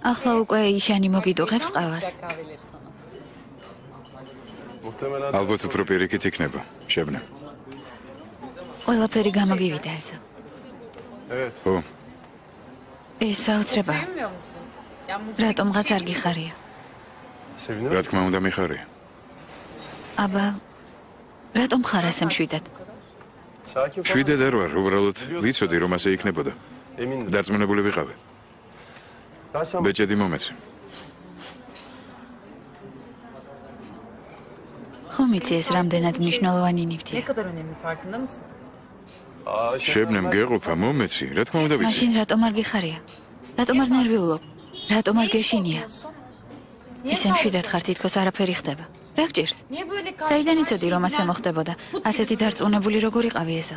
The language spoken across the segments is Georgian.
ახლა უკვე იშანი მოგიდუღებს ყავას. ალბათ უფრო პირიქით იქნება, შებნა. ყველაფერი გამოგივიდა ესა. ხო. ეს საოცრებაა. რატომღაც არ გიხარია. რა თქმა უნდა მიხარია. აბა, რატომ ხარ ასე მშვიდად? მშვიდად არ ვარ, უბრალოდ ვიცოდი რომ ასე იქნებოდა. დარწმუნებული ვიყავი. ბეჭედი მომეცი. ხომ იცი ეს რამდენად მნიშვნელოვანი ნივთია? შებნემ გეყოფა მომეცი, რა თქმა უნდა ვიცი. მაშინ რატომ არ გიხარია? რატომ არ ნერვიულობ? რატომ არ გეშინია? ისე მშვიდად ხარ, თითქოს არაფერი ხდება. რა გჭირს? საიდან იცოდი რომ ასე მოხდებოდა? ასეთი დარწმუნებული როგორ იყავი ესა?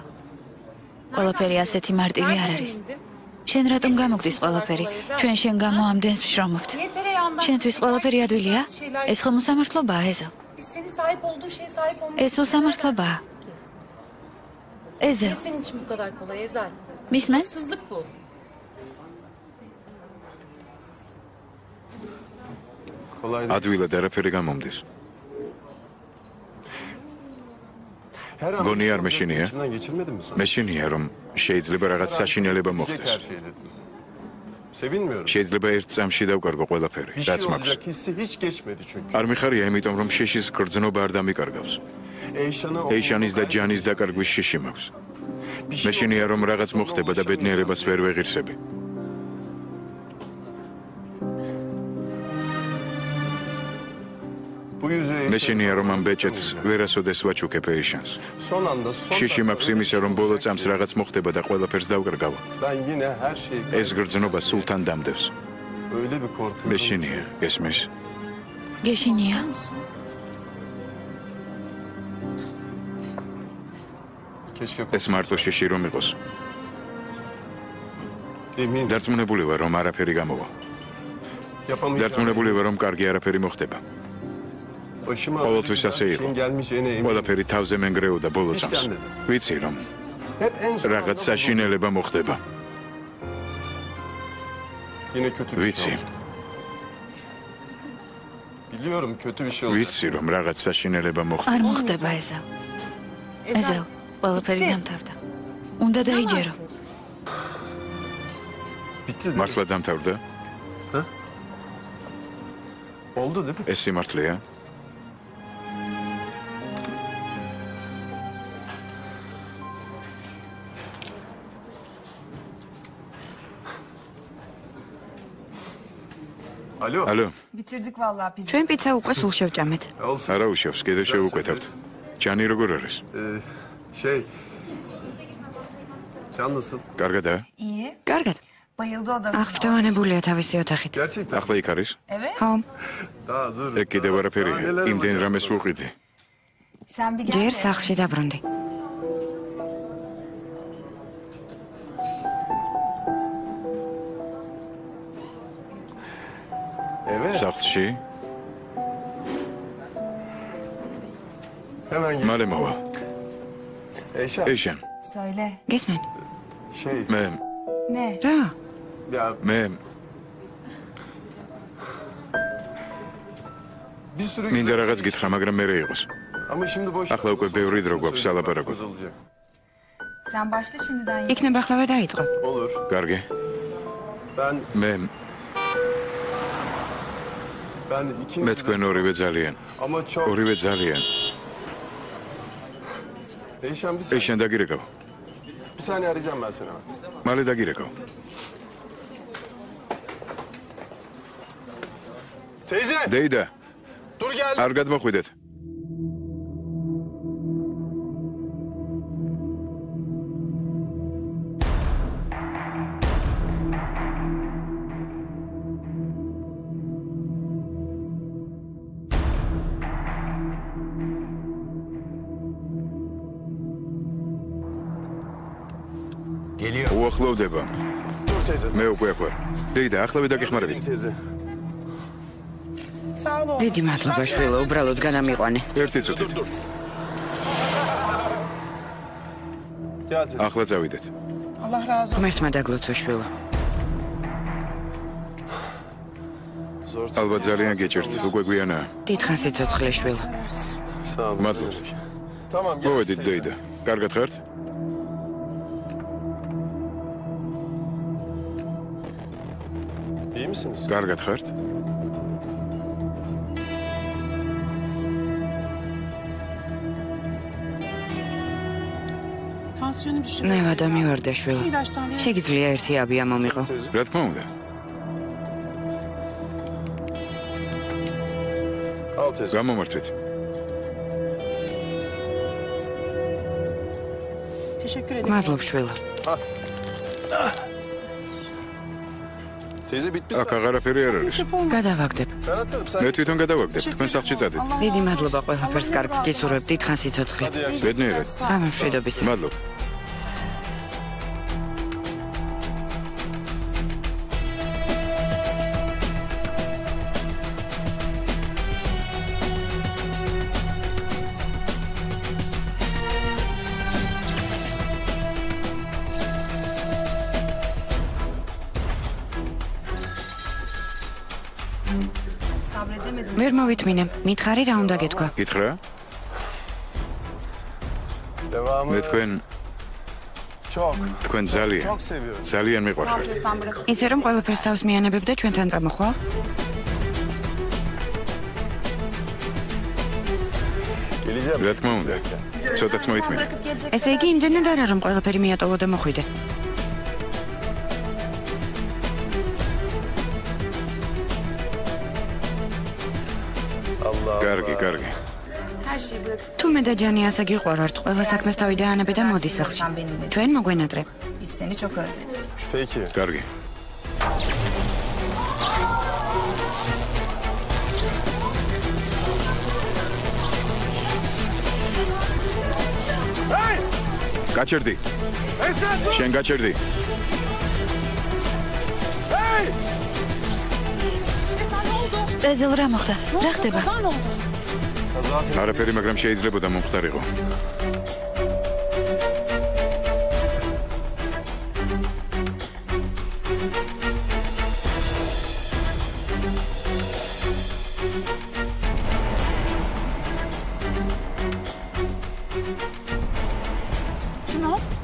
ყველაფერი ასეთი მარტივი არ არის. შენ რატომ გამოგდის ყველაფერი? ჩვენ შენ გამო ამდენს ვშრომობთ. შენთვის ყველაფერი ადვილია? ეს ხომ უსამართლობაა ეზა? ეს უსამართლობაა. ეზა. მისმენს? ადვილად არაფერი გამომდის. გონი არ მეშინია? მეშინია რომ შეიძლება რაღაც საშინელება მოხდეს. შეიძლება ერთ წამში დავკარგო ყველაფერი, რაც მაქვს. არ მიხარია იმიტომ რომ შეშის გრძნობა არ დამიკარგავს. ეიშანის და ჯანის დაკარგვის შეში მაქვს. მეშინია რომ რაღაც მოხდება და ბედნიერებას ვერ ვეღირსები. მეშინია რომ ამ ბეჭედს ვერასოდეს ვაჩუქებ ეიშანს. შეში მაქვს იმისა რომ ბოლო წამს რაღაც მოხდება და ყველაფერს დავკარგავ. ეს გრძნობა სულთან დამდევს. მეშინია, გესმის? გეშინია? ეს მარტო შეში რომ იყოს. დარწმუნებული ვარ რომ არაფერი გამოვა. დარწმუნებული ვარ რომ კარგი არაფერი მოხდება. ყოველთვის ასე იყო. ყველაფერი თავზე მენგრეოდა ბოლო წამს. ვიცი რომ რაღაც საშინელება მოხდება. ვიცი. ვიცი რომ რაღაც საშინელება მოხდება. არ მოხდება ეზა. ეზა, ყველაფერი დამთავრდა. უნდა დაიჯერო. მართლა დამთავრდა? ეს სიმართლეა? Алло. ჩვენ პიცა უკვე სულ შევჭამეთ. არა უშევს, კიდე შევუკვეთავთ. ჯანი როგორ არის? კარგადაა? კარგად. აღფრთოვანებულია თავისი ოთახით. ახლა იქ არის? ხო. ეგ კიდევ არაფერია. იმდენ რამეს ვუყიდი. ჯერ სახლში დაბრუნდი. სახლში? მალე მოვა. ეიშან. გესმენ? მე. რა? მე. მინდა რაღაც გითხრა, მაგრამ მე რა იყოს. ახლა უკვე ბევრი დრო გვაქვს სალაპარაკოდ. იქნება ახლავე დაიწყო. კარგი. მე თქვენ ორივე ძალიან. ორივე ძალიან. ეიშან დაგირეკავ. მალე დაგირეკავ. დეიდა. არ გადმოხვიდეთ. უახლოვდება. მე უკვე ახლა. დეიდა, ახლავე დაგეხმარებით. დიდი მადლობა შვილო, უბრალოდ განამიყვანე. ერთი წუთით. ახლა წავიდეთ. ღმერთმა დაგლოცო შვილო. ალბათ ძალიან გეჭირთ, უკვე გვიანაა. დიდხანს იცოცხლე შვილ. მადლობა. მოვედით დეიდა. კარგად ხართ? კარგად ხართ? ნევადა მივარდა შვილ. შეგიძლია ერთი აბია მომიყო. რა თქმა უნდა. გამომართვით. მადლობ შვილ. აქ აღარაფერი არ არის. გადავაგდებ. მე თვითონ გადავაგდებ. თქვენ სახლში წადით. დიდი მადლობა ყველაფერს კარგს გისურვებ. დიდხანს იცოცხლე. ბედნიერად. გამომშვიდობის. მადლობა. ვერ მოვითმინე. მითხარი რა უნდა გეთქვა? გითხრა? მე თქვენ ძალიან მიყვარხართ. ისე რომ ყველაფერს თავს მიანებებ და ჩვენთან წამოხვალ? რა თქმა უნდა. ცოტაც მოითმინე. ესე იგი იმდენად არა რომ ყველაფერი მიატოვო და მოხვიდე. კარგი. თუ მე და ჯანი ასა გიყვარართ, ყველა საქმეს თავი დაანებე და მოდი სახლში. ჩვენ მოგვენატრებ. კარგი. გაჩერდი. შენ გაჩერდი. ეზელ რა მოხდა? რა ხდება? არაფერი, მაგრამ შეიძლებოდა მომხდარიყო.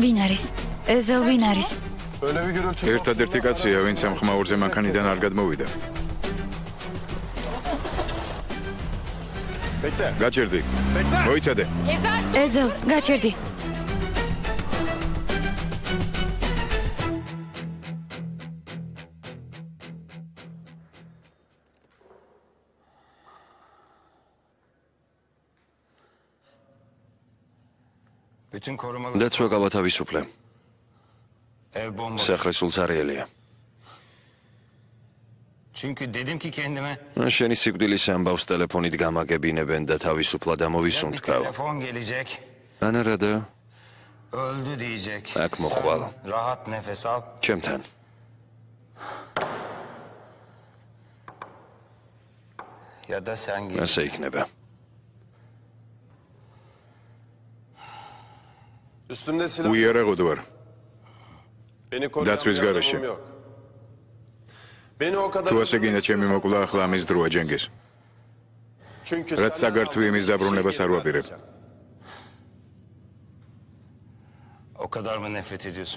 ვინ არის? ეზელ ვინ არის? ერთადერთი კაცია, ვინც ამ ხმაურზე მანქანიდან არ გადმოვიდა. გაჩერდი. მოიცადე. ეზელ, გაჩერდი. დაცვა გავათავისუფლე. სახლის ულცარიელია. შენი სიკვდილის ამბავს ტელეფონით გამაგებინებენ და თავისუფლად ამოვისუნთქავ. ანარა და აქ მოხვალ. ჩემთან. ასე იქნება. უიარაღოდ ვარ. დაცვის გარეშე. თუ ასე გინდა ჩემი მოკლა, ახლა ამის დროა ჯენგის. რაც საგართვი იმის დაბრუნებას არ ვაპირებ.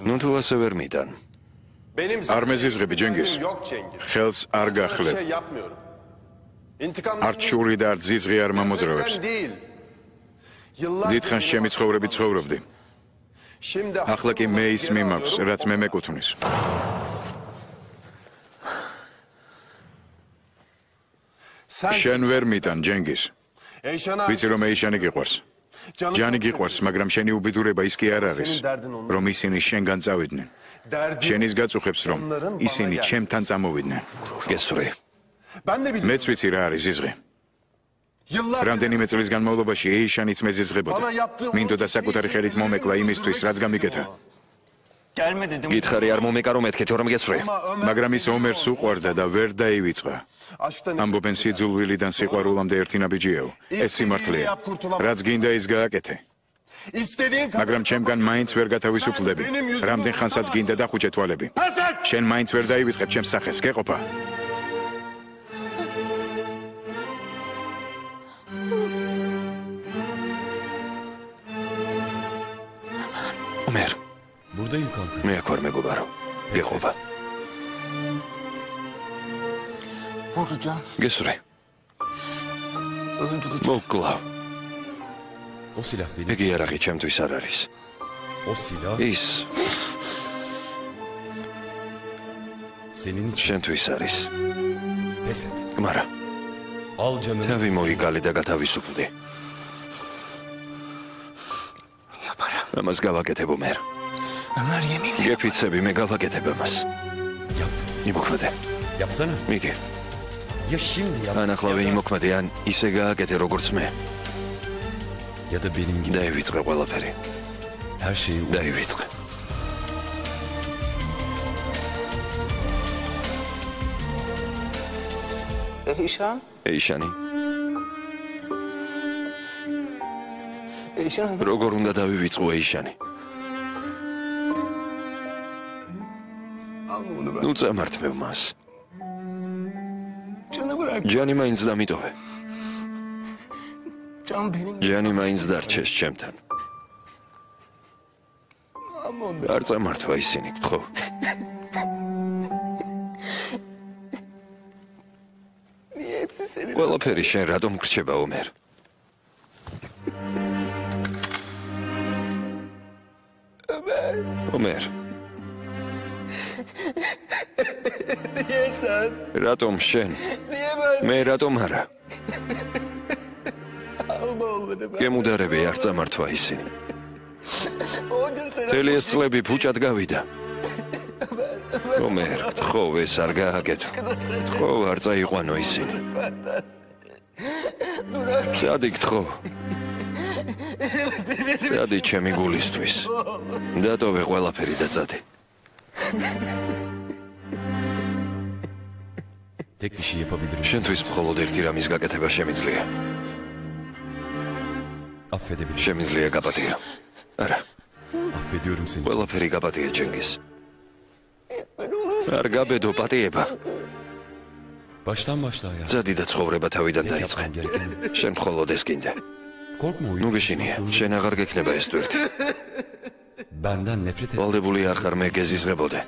ნუ თუ ასე ვერ მიტან. არ მეზიზღები ჯენგის. ხელს არ გახლებ. არ ჩური და არ ძიზღი არ მომოძრავებს. დიდხანს ჩემი ცხოვრებით ცხოვრობდი. ახლა კი მე ის მიმაქვს, რაც მე მეკუთვნის. შენ ვერ მიტან ჯენგის. ვიცი რომ ეიშანი გიყვარს. ჯანი გიყვარს, მაგრამ შენი უბედურება ის კი არ არის, რომ ისინი შენგან წავიდნენ. შენის გაწუხებს, რომ ისინი ჩემთან წამოვიდნენ. გესვრე. მეც ვიცი რა არის ზიზღი. რამდენიმე წლის განმავლობაში ეიშანიც მეზიზღებოდა. მინდოდა საკუთარი ხელით მომეკლა იმისთვის, რაც გამიკეთა. გითხარი არ მომეკარო მეთქეთ რომ გესვრე. მაგრამ ის ომერს უყვარდა და ვერ დაივიწყა. ამბობენ სიძულვილიდან სიყვარულამდე ერთი ნაბიჯიაო. ეს სიმართლეა. რაც გინდა ის გააკეთე. მაგრამ ჩემგან მაინც ვერ გათავისუფლდები. რამდენ ხანსაც გინდა დახუჭე თვალები. შენ მაინც ვერ დაივიწყებ ჩემს სახეს, გეყოფა? Omer. Buradayım kanka. მე აქ ვარ მეგობარო. გეყობა. Vuracağım. გესურე. Öldüreceğim. მოკლა. O silah benim. იგი არაღი ჩემთვის არ არის. O silah ის senin için. შენთვის არის. Pes et. მაგრამ Al canını. თავი მოიგალე და გათავისუფლდი. Yaparım. ამას გავაკეთებ Omer. Ömer yeminle. გეფიცები მე გავაკეთებ ამას. Yap. იმოქმედე. Yapsana. მიდი. Ya şimdi yap. ან ახლავე იმოქმედე ან ისე გააკეთე როგორც მე. Ya da benim gibi დაივიწყე ყველაფერი. her şeyi დაივიწყე. Eyşan. ეიშანი, Eyşan. როგორ უნდა დავივიწყო ეიშანი? Al bunu ben. ნუ წამართმევ მას. Canı bırak. ჯანი მაინც დამიტოვე. Can benim. ჯანი მაინც დარჩეს ჩემთან. Al onu. არ წამართვა ისინი, ხო? Niye hepsi senin? ყველაფერი შენ რატომ გრჩება Omer? Ömer. Omer, Niye sen? რატომ შენ? Niye ben? მე რატომ არა? Alma onları ben. გემუდარები არ წამართვა ისინი. Onca sene. მთელი ეს წლები ფუჭად გავიდა. Omer, ხო, ეს არ გააკეთო. ხო, არ წაიყვანო ისინი. წადი გთხოვ. წადი ჩემი გულისთვის. დატოვე ყველაფერი და წადი. tek bir şey yapabilirim. შენთვის მხოლოდ ერთი რამის გაკეთება შემიძლია. Affedebilirim. შემიძლია გაპატიო. არა, Affediyorum seni. ყველაფერი გაპატიე ჯენგის. არ გაბედო პატიება. Baştan başla ya. წადი და ცხოვრება თავიდან Ne დაიწყე. yapmam gereken? შენ მხოლოდ ეს გინდა. Korkma ნუ uyuyor. გეშინია, შენ აღარ გექნება ეს ტვირთი. Benden nefret et. ვალდებული არ ხარ მე გეზიზღებოდე.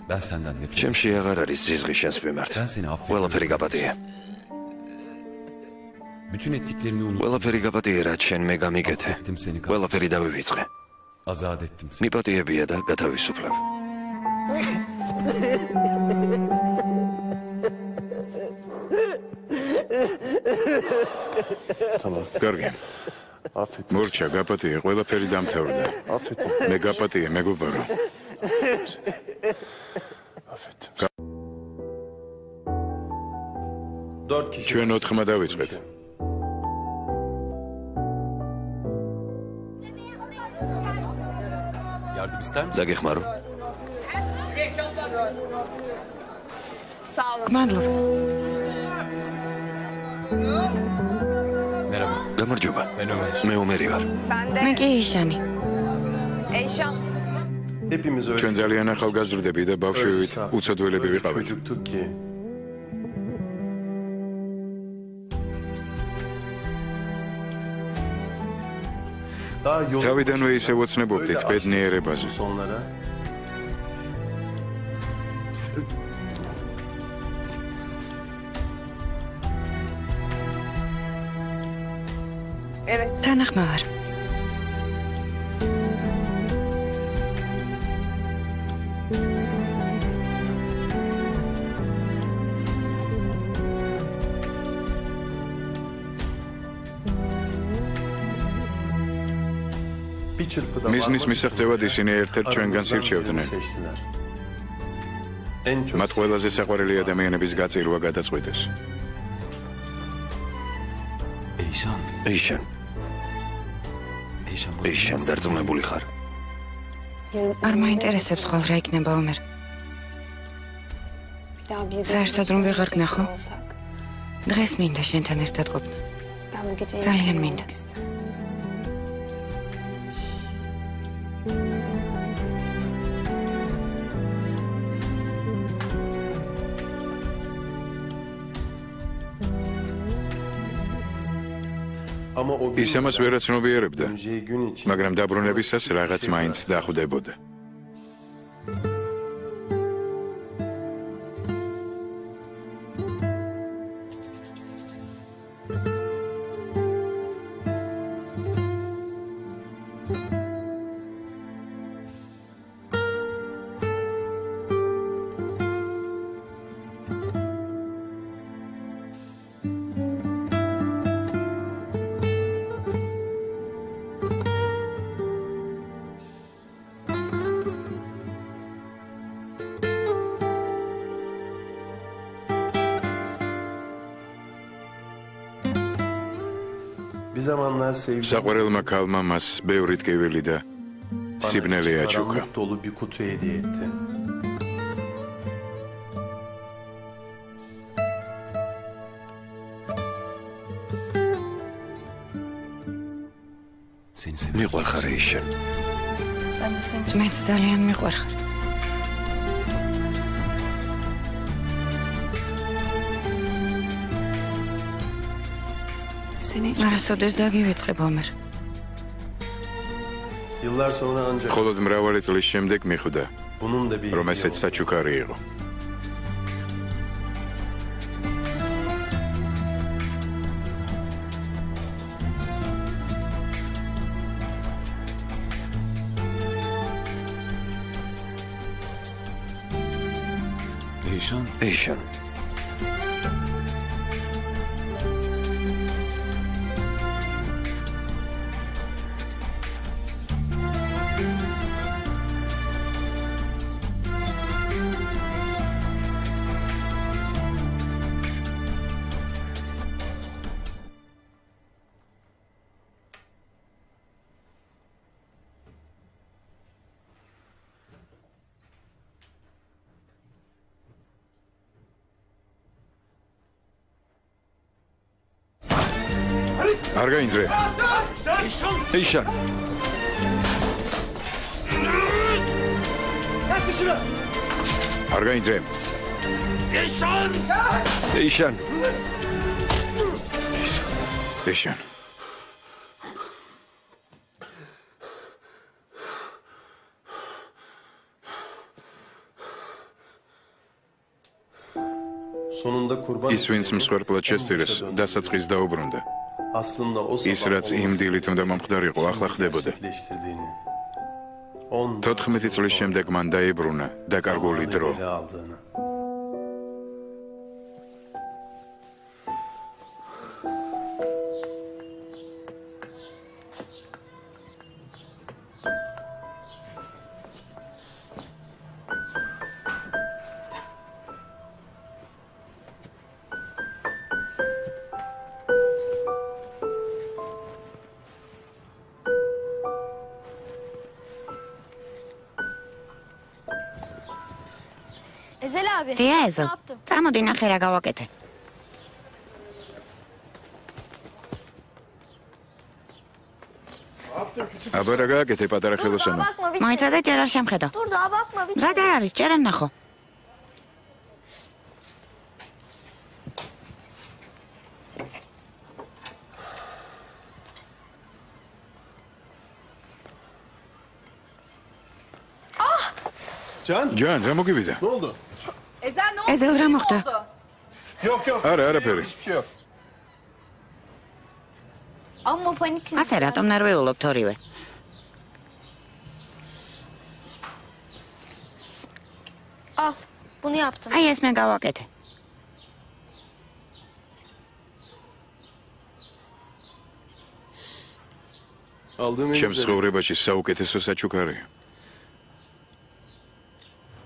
Ben senden nefret et. ჩემში აღარ არის ზიზღი შენს მიმართ. Ben seni affediyorum. ყველაფერი გაპატიე. Bütün ettiklerini unut. ყველაფერი გაპატიე რაც შენ მე გამიგეთე. Affettim seni. ყველაფერი დავივიწყე. Azat ettim seni. მიპატიებია და გათავისუფლებ. კარგი. მორჩა გაპატიე, ყველაფერი დამთავრდა. მე გაპატიე, მეგობარო. ჩვენ 4-მა დავიწყეთ. Yardım ister misin? დაგეხმარო. მადლობა. Merhaba. გამარჯობა. Ben Ömer. მე ომერი ვარ. მე კი იშანი. Eyşan. Hepimiz öyle. ჩვენ ძალიან ახალგაზრდები და ბავშვებით უცოდველები ვიყავით. Çocuktuk ki. Daha yol თავიდანვე ისე ოცნებობდით ბედნიერებაზე. sonlara. Evet. თანახმევარ. Bir çırpıda მიზნის varmak მისაღწევად ისინი ერთ-ერთ ჩვენგანს aramızdan ირჩევდნენ. birini seçtiler. En çok მათ ყველაზე საყვარელი ადამიანების გაწილვა გადაწყვიტეს. Eyşan. ეიშან, Eyşan. ეიშან დარწმუნებული ხარ? არ მაინტერესებს ხოლ რა იქნება ომერ. საერთოდ რომ ვეღარ გნახო? დღეს მინდა შენთან ერთად ყოფნა. ძალიან მინდა. Ama o ის ამას ვერ აცნობიერებდა, döneceği gün için მაგრამ დაბრუნებისას რაღაც მაინც დახვდებოდა. bir zamanlar sevdiğim საყვარელმა ქალმა მას ბევრი ტკივილი და სიბნელი აჩუქა. karanlık dolu bir kutu hediye etti. Seni seviyorum. მიყვარხარ ეიშან. მეც ძალიან მიყვარხარ. არასოდეს დაგივიწყებ ომერ. Yıllar sonra ancak მხოლოდ მრავალი წლის შემდეგ მიხვდა, bunun da bir რომ ესეც საჩუქარი იყო. Eyşan, ეიშან, არ გაინძრე. ეიშან, არ გაინძრე. ეიშან, ეშან. sonunda kurban ის ვინც მსხვერპლად შესწირეს, დასაწყის დაუბრუნდა. aslında o ის რაც იმ დილით უნდა მომხდარიყო, ახლა ხდებოდა. 14 წლის შემდეგ მან დაიბრუნა დაკარგული დრო. Ezel abi. ძია Ne ეზო. yaptım? წამოდი ნახე რა გავაკეთე. აბა რა გააკეთე პატარა Dur daha ხელოსანო? bakma bitti. მოიცადე ჭერა შემხედო. Dur daha bakma bitti. მზად არ არის ჭერა ნახო. Can, ჯან, რა მოგივიდა? ne oldu? Ezel ne oldu? Ezel Bir şey რა mi მოხდა? oldu? Yok yok. Ara, ara, Hiçbir şey yok, Peri. hiçbir şey yok. Amma paniksin. ასე რატომ ნერვიულობთ ორივე? Al. Bunu yaptım. აი ეს მე გავაკეთე. Aldığım en ჩემს güzeli. ცხოვრებაში საუკეთესო საჩუქარია.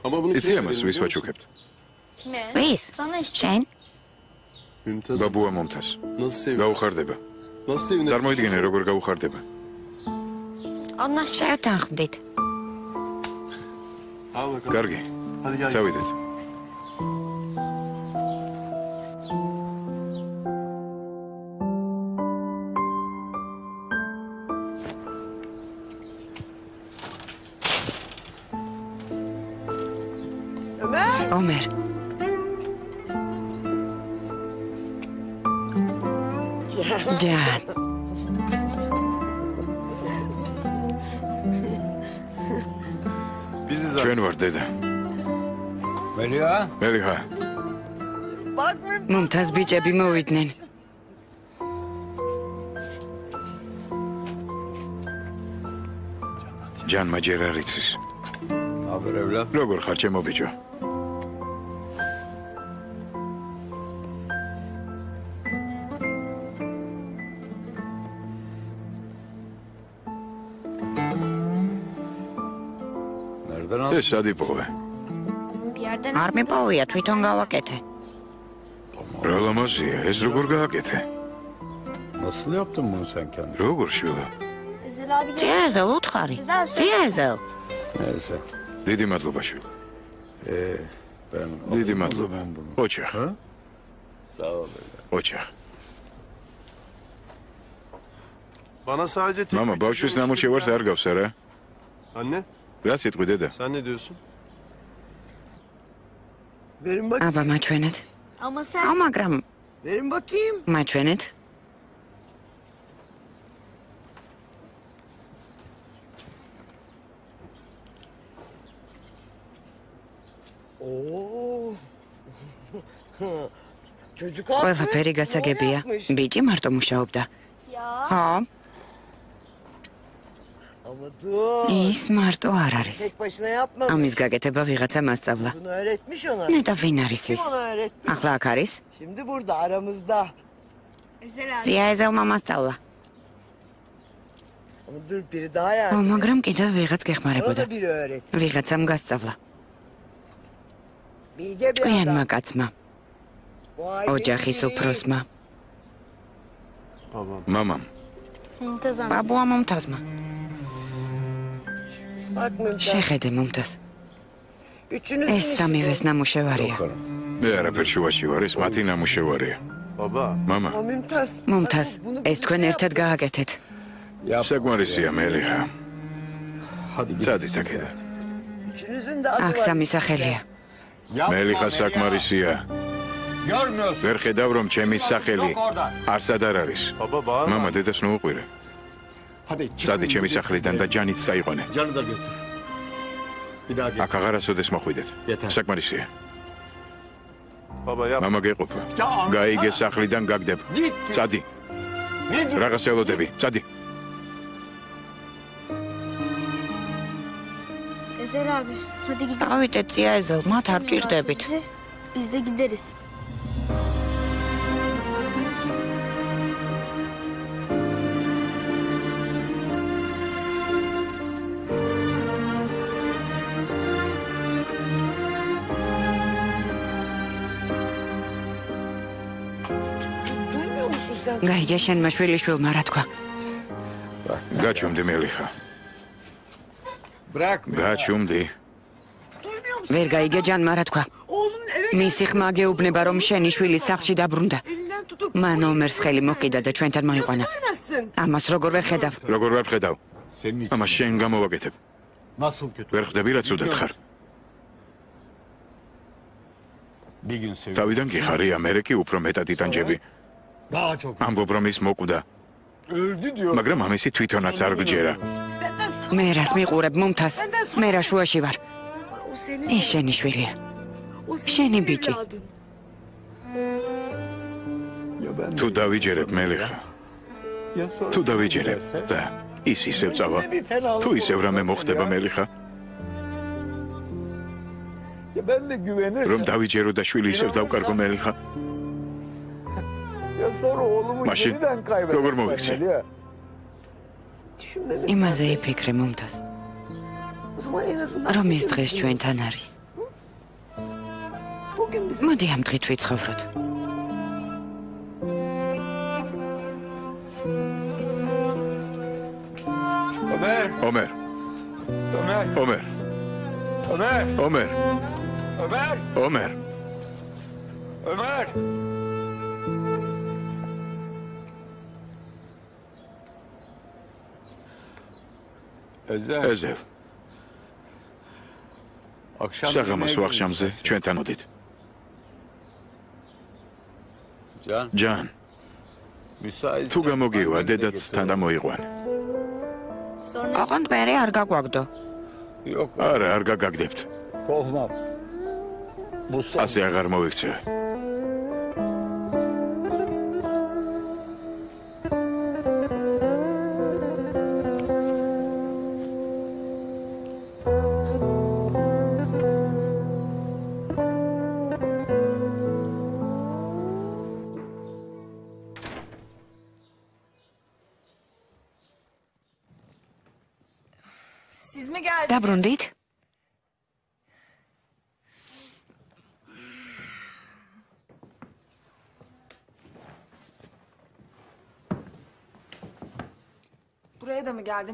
Ama bunu იცი kim ამას verir ვის biliyor musun? ვაჩუქებთ? Kime? ვის? Sana işte. შენ? Mümtaz. ბაბუა მომთას. Nasıl sevinir? გაუხარდება. Nasıl sevinir? წარმოიდგინე როგორ გაუხარდება. Anlaştık. შევთანხმდით. Al bakalım. კარგი, Hadi gel. წავიდეთ. ომერ. ჯან. ჩვენ ვარ დედა. მელიხა. მუმთაზ ბიჭები მოვიდნენ. ჯანმა ჯერ არ იცის. როგორ ხარ ჩემო ბიჭო? ეს სად იპოვე? არ მიპოვია, თვითონ გავაკეთე. რა ლამაზია, ეს როგორ გააკეთე? როგორ შვილა? ძიეზელ უთხარი. ძიეზელ. დიდი მადლობა შვილა. დიდი მადლობა. ოჩახ. ოჩახ. მამა, ბავშვის ნამუშევარს არ გავს არა? რა სიტყვი დედა? აბა მაჩვენეთ. მაგრამ მაჩვენეთ. ყველაფერი გასაგებია. ბიჭი მარტო მუშაობდა. ხო. ის მარტო არ არის. ამის გაკეთება ვიღაცამ ასწავლა. ნეტა ვინ არის ის? ახლა აქ არის? ძიეზელმა მასწავლა. მაგრამ კიდევ ვიღაც გეხმარებოდა. ვიღაცამ გასწავლა. ჭკვიანმა კაცმა. ოჯახის უფროსმა. მამამ. ბაბუა მუმთაზმა. შეხედე მუმთაზ. ეს სამივეს ნამუშევარია. მე არაფერ შუაში ვარ, ეს მათი ნამუშევარია. მამა. მუმთაზ, ეს თქვენ ერთად გააკეთეთ. საკმარისია მელიხა. წადით აქედან. აქ სამი სახელია. მელიხა საკმარისია. ვერ ხედავ რომ ჩემი სახელი არსად არ არის. მამა დედას ნუუყვირე. წადი ჩემი სახლიდან და ჯანიც წაიყვანე. აქ აღარასოდეს მოხვიდეთ. საკმარისია. მამა გეყოფა. გაიგე სახლიდან გაგდებ. წადი. რაღაც ელოდები. წადი. ავიდეთ ძიეზელ, მათ არ ჭირდებით. Biz de gideriz. გაიგე შენმა შვილიშვილმა რა თქვა? გაჩუმდი მელიხა. გაჩუმდი. ვერ გაიგე ჯანმა რა თქვა? მისი ხმა გეუბნება რომ შენი შვილი სახლში დაბრუნდა. მან ომერს ხელი მოყიდა და ჩვენთან მოიყვანა. ამას როგორ ვერ ხედავ? როგორ ვერ ხედავ? ამას შენ გამოვაკეთებ. ვერ ხდები რა ცუდად ხარ? თავიდან კი ხარი ამერიკი უფრო მეტად იტანჯები. ამბობ რომ ის მოკვდა. მაგრამ ამისი თვითონაც არ გჯერა. მე რას მიყურებ მუმთაზ? მე რა შუაში ვარ? ის შენი შვილია. შენი ბიჭი. თუ დავიჯერებ მელიხა. თუ დავიჯერებ და ის ისევ წავა. თუ ისევ რამე მოხდება მელიხა. რომ დავიჯერო და შვილი ისევ დავკარგო მელიხა. მაშინ როგორ მოვიქცე? იმაზე იფიქრე მუმთაზ. რომ ეს დღეს ჩვენთან არის. მოდი ამ დღით ვიცხოვროთ. ომერ. ეზელ. საღამოს ვახშამზე ჩვენთან მოდით. ჯან. თუ გამოგივა დედაც თან და მოიყვან. ოღონდ მერე არ გაგვაგდო. არა, არ გაგაგდებთ. ასე აღარ მოვიქცევ. დაბრუნდით?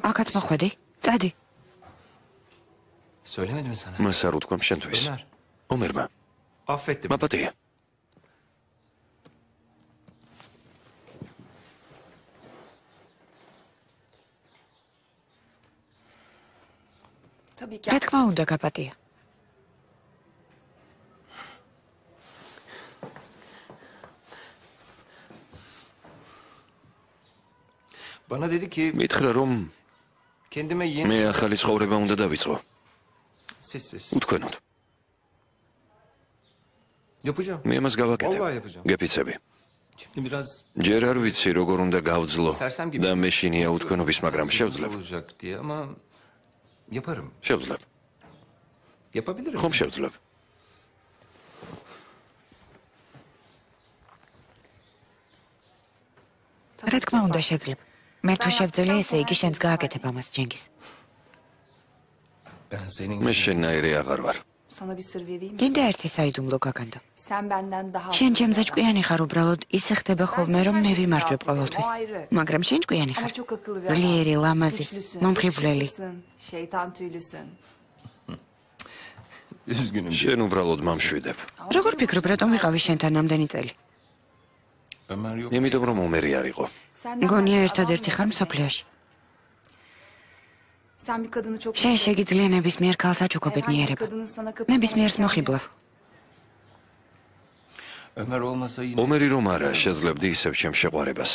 აქაც მოხვედი? წადი. Söylemedim mi sana? მას არ უთქვამ შენთვის. ომერმა. Affettim. მაპატია. რა თქმა უნდა, გაპატია. Bana dedi ki მითხრა რომ kendime yeni მე ახალი ცხოვრება უნდა დავიწყო. sessiz. უთქვენოდ. Yapacağım. მე ამას Vallahi გავაკეთებ. yapacağım. გეფიცები. Şimdi biraz ჯერ არ ვიცი როგორ უნდა გავძლო sersem gibi და მე შინია უთქვენობის, მაგრამ შევძლებ. olacak diye ama yaparım. შევძლებ. Yapabilirim. ხომ შევძლებ. რა თქმა უნდა შეძლებ. მე თუ შევძელე, ესე იგი შენც გააკეთებ ამას ჯენგის. Ben senin მე შენნაირი აღარ ვარ. Sana bir sır vereyim mi? კიდე ერთი საიდუმლო გაგანდო. Sen benden daha შენ ჩემზე ჭკვიანი ხარ უბრალოდ, ისე ხდება ხოლმე რომ მე ვიმარჯვებ ყოველთვის. მაგრამ შენ ჭკვიანი Ama ხარ. çok akıllı ve ძლიერი, ლამაზი, güçlüsün, მომხიბვლელი. yakışıklısın, şeytan tüylüsün. üzgünüm. შენ უბრალოდ მომშვიდებ. როგორ ფიქრობ, რატომ ვიყავი შენთან ამდენი წელი? Ömer yok. იმიტომ რომ ომერი არ იყო. მგონია ერთადერთი ხარ მსოფლიოში. Sen bir kadını çok შენ შეგიძლია ნებისმიერ ქალს აჩუქობედნიერება. kadının sana ნებისმიერს მოხიბლავ. Ömer olmasa yine ომერი რომ არა, შეძლებდი ისევ ჩემ შეყვარებას.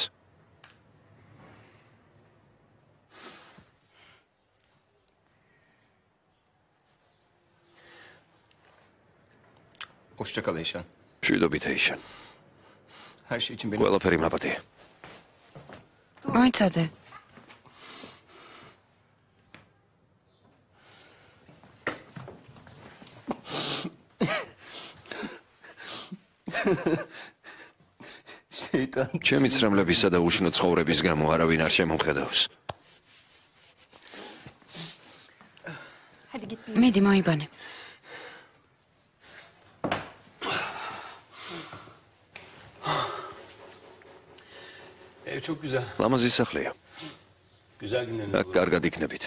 hoşça kal Eyşan. მშვიდობით ეიშან. Her şey için benim ყველაფერი მაპატია. მოიცადე. şeytan. ჩემი ცრემლებისა და უშნო ცხოვრების გამო არავინ არ შემომხედავს. Hadi git bir მიდი მოიბანე. Ev çok güzel. ლამაზი სახლია. Güzel günleriniz აქ კარგად იქნებით.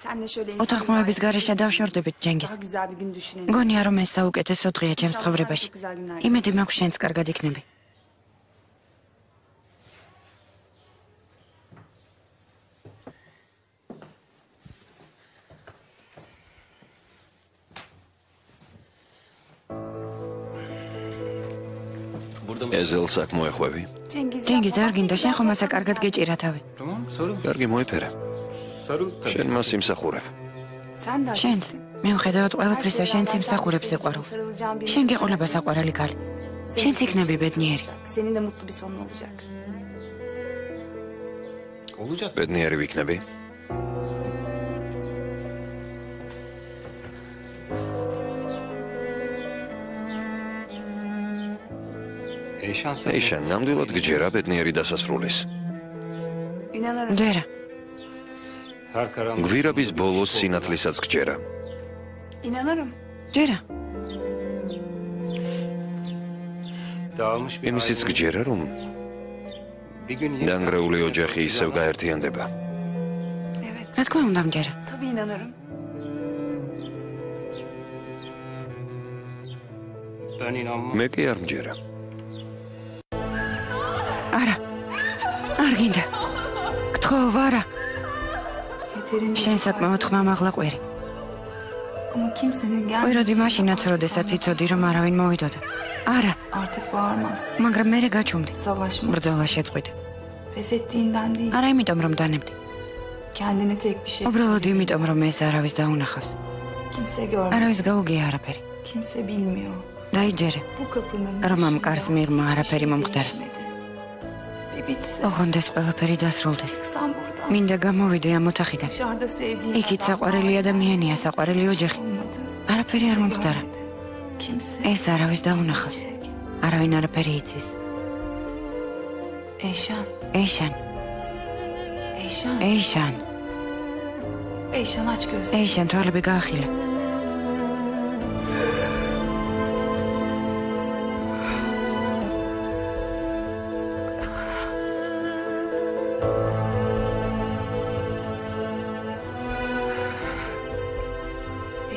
Senle şöyle ოთახმოების გარეშე დავშორდებით ჯენგის. daha güzel bir gün düşünelim. მგონია რომ ეს საუკეთესო დღეა ჩემს ცხოვრებაში. იმედი მაქვს შენც კარგად იქნები. Burada mı? ეზელს აქ მოეხვევი. ჯენგის არ გინდა შენ ხომ ასა კარგად გეჭირა თავი. Tamam sarıl. კარგი მოიფერე. Sarıl tabii. შენ მას იმსახურებ. Sen de შენც მიუხედავად ყველაფრისა შენც იმსახურებ სიყვარულს. შენ გეყოლება საყვარელი ქალი. შენც იქნები ბედნიერი. Senin de mutlu bir sonun olacak. Olacak. ბედნიერი ვიქნები. Eyşan sen. ეიშან, ნამდვილად გჯერა ბედნიერი დასასრულის. İnanırım. ჯერა. Her karanlık. გვირაბის ბოლოს სინათლესაც გჯერა. İnanırım. ჯერა. Dağılmış bir იმისიც ailenin გჯერა, რომ bir gün yine დანგრეული ოჯახი ისევ გაერთიანდება. Evet. რა თქმა უნდა მჯერა. Tabii inanırım. ben inanmam. მე კი არ მჯერა. არა. არ გინდა. გთხოვ, არა. Yeterince. შენ საკმაოდ ხმამაღლა ყვერი. Ama kimsenin gel. ყვიროდი მაშინაც, როდესაც იცოდი, რომ არავინ მოვიდოდა. არა, Artık bağırmaz. მაგრამ მე გაჩუმდი. Savaşma. ბრძოლა შეწყვიტა. Pes ettiğinden değil. არა იმიტომ, რომ დანებდი. Kendine tek bir şey. უბრალოდ იმიტომ რომ ეს არავის დაუნახავს. Kimse görmüyor. არავის გაუგია არაფერი. Kimse bilmiyor. დაიჯერე. Bu kapının რომ ამ კარს მიღმა არაფერი მომხდარა. Bir bitse. ოღონდეს ყველაფერი დასრულდეს. Çıksam buradan. მინდა გამოვიდე ამ ოთახიდან. Dışarıda sevdiğim იქით საყვარელი ადამიანია, საყვარელი ოჯახი. olmadı. არაფერი არ მომხდარა. Kimse. ეს არავის დაუნახავს. არავინ არაფერი იცის. Eyşan. ეიშან, Eyşan. ეიშან, Eyşan aç gözlerini. ეიშან, თვალები გაახილა.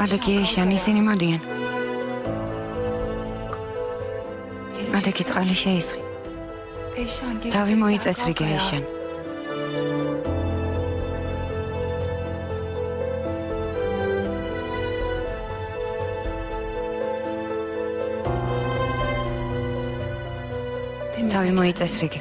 ადაკი ეიშან, ისინი მოდიან. ადაკი წყალი შეისხი. Eyşan თავი მოიწესრიგე ეიშან. თავი მოიწესრიგე.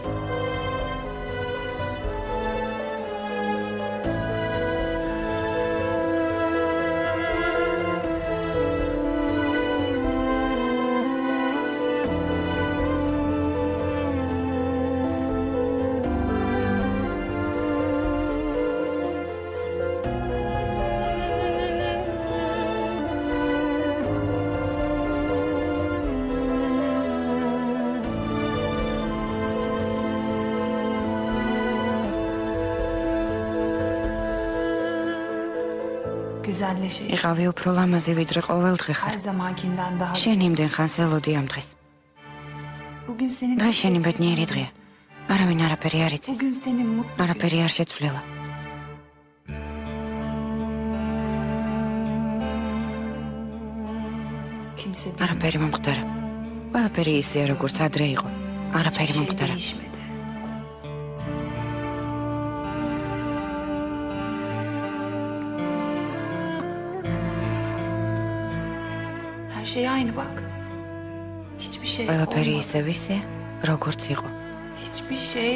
güzelleşir. იყავი უფრო ლამაზი ვიდრე ყოველდღე ხარ. Her zamankinden daha. შენ იმდენ ხანს ელოდი ამ დღეს. Bugün senin. დღეს შენი ბედნიერი დღეა. არავინ არაფერი არ იცის. Bugün senin mutlu. არაფერი არ შეცვლილა. Kimse არაფერი მომხდარა. ყველაფერი ისეა როგორც ადრე იყო. არაფერი მომხდარა. değişmedi. Her şey aynı bak. Hiçbir şey ყველაფერი olmadı. ისევ ისეა, როგორც იყო. Hiçbir şey.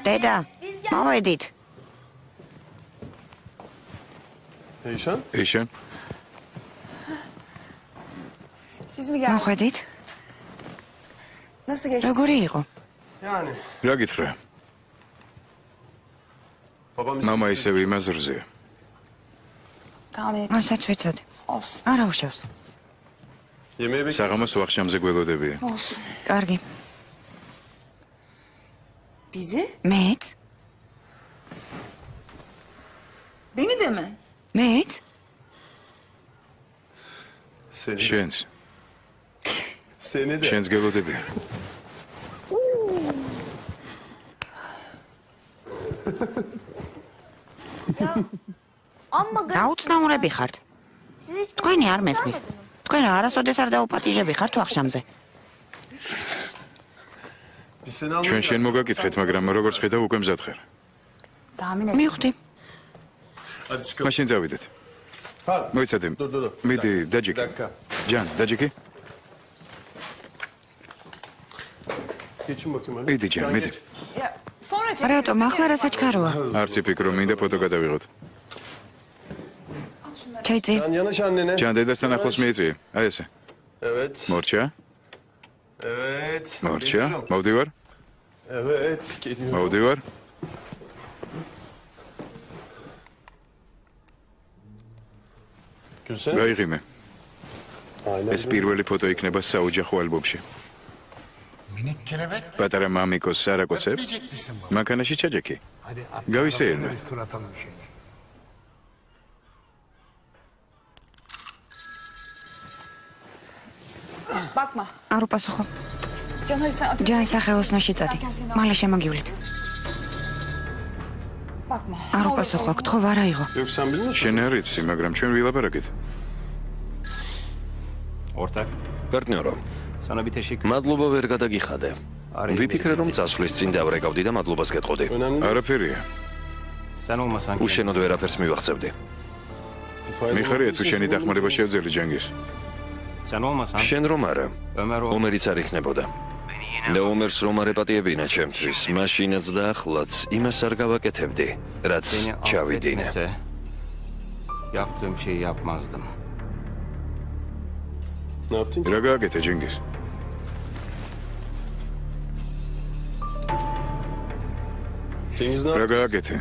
დედა, მოვედით. Eyşan? ეიშან, Siz mi geldiniz? მოხვედით? Nasıl geçti? როგორი იყო? Yani. რა გითხრა? Babam მამა ისევ იმაზრზეა. Tahmin et. მასაც ვიცოდი. Olsun. არა უშავს. Yemeğe bekle. საღამოს ვახშამზე გველოდებია. Olsun. კარგი. Bizi? მეც? Beni de mi? მეც? Seni. შენს, Seni de. შენს გველოდებია. გაუცნაურები ხართ. თქვენი არ მესმის. თქვენ არასოდეს არ დაუპატიჟები ხართ ვახშამზე. Biz seni ჩვენ almayacağız. შენ მოგაკითხეთ, მაგრამ როგორც ხედავ უკვე მზად ხარ. Tahmin et. მივხვდი. Hadi çıkalım. მაშინ წავიდეთ. Ha. მოიცადე. Dur. მიდი, დაჯიკი. dakika. ჯან, დაჯიკი. Geçin bakayım hadi. მიდი, ჯან, მიდი. Ya, sonra çek. რატომ ახლა რა საჩქაროა? არც იფიქრო, მინდა ფოტო გადავიღოთ. ჩაიწი. Yan yanaş annene. ჯან, დედასთან ახლოს მიიწვიე. აი ესე. Evet. მორჩა, Evet. მორჩა. Geliyorum. მოვდივარ, Evet. Geliyorum. მოვდივარ. Gülsen. გაიღიმე. Aynen. ეს პირველი ფოტო იქნება საოჯახო ალბომში. პატარა მამიკოს სარაკოცებს მანქანაში ჩაჯექი. გავისეირნე. Bakma. არ უპასუხო. Can hadi sen atın. ჯანის სახელოსნოში წადი. მალე შემოგივლით. Bakma. არ უპასუხო, გთხოვ არა იღო. შენ არ იცი, მაგრამ ჩვენ ვილაპარაკეთ. Ortak. პარტნიორო, Sana bir teşekkür. მადლობა ვერ გადაგიხადე. ვიფიქრე რომ წასვლის წინ დავრეკავდი და მადლობას გეტყოდი. არაფერია. Sen olmasan ki. უშენოდ ვერაფერს მივახცევდი. მიხარია თუ შენი დახმარება შევძელი ჯანგის. Sen olmasan. შენ რომ არა, Ömer o. ომერიც არ იქნებოდა. და ომერს რომ არ ეპატიებინა ჩემთვის, მაშინაც და ახლაც იმას არ გავაკეთებდი, რაც Beni ჩავიდინე. affetmese yaptığım şeyi yapmazdım. Ne yaptın ki? რა გააკეთე ჯანგის? Cengiz ne რა yaptı? გააკეთე?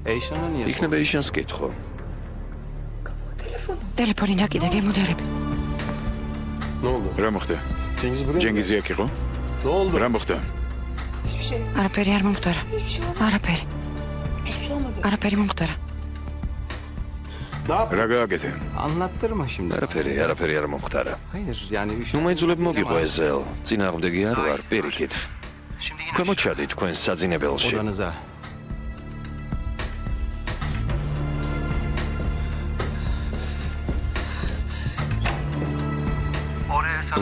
Eyşan'a niye sordun? იქნება იშანს კითხო. ტელეფონი დაკიდე, გემუდერები. Ne oldu? რა მოხდა? Cengiz buraya mı? ჯანგიზი აქ იყო? Ne oldu? რა მოხდა? Hiçbir şey. არაფერი არ მომხდარა. Hiçbir şey olmadı. არაფერი. Hiçbir şey olmadı. არაფერი მომხდარა. Ne yaptın? რა გააკეთე? Anlattırma şimdi. არაფერი არ მომხდარა. Hayır yani ნუ მაიძულებ მოგიყო ეზელ. წინააღმდეგი არ ვარ, პირიქით. ქვემოჩადი თქვენ საძინებელში. Odanıza.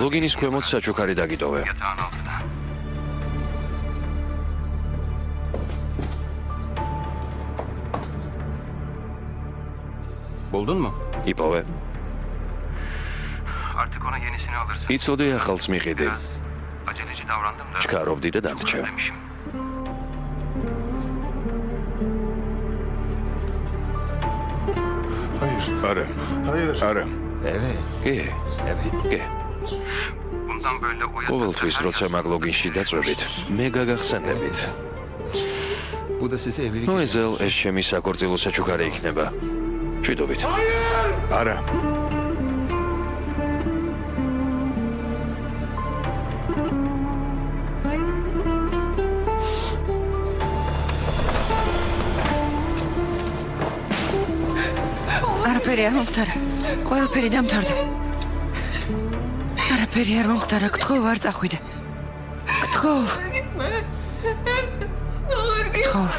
ლოგინის ქვემოთ საჩუქარი დაგიტოვე. Buldun mu? იპოვე. Artık ona yenisini alırsın. იცოდე ახალს მიყიდი. Aceleci davrandım da. ჩქარობდი და დამრჩა. Demişim. Hayır. არა. Hayır. არა. Evet. კი, კი. Bundan böyle ყოველთვის როცა მაგ ლოგინში დაწვევით, მე გაგახსენებით. Bu da size evlilik. ნუ ეზელ ეს ჩემი საქორწილო საჩუქარი იქნება. ჩვიდობით. არა. არაფერი არ მომხდარა. ყველაფერი დამთავრდა. არაფერი არ მომხდარა, გთხოვ არ წახვიდე. გთხოვ. გთხოვ.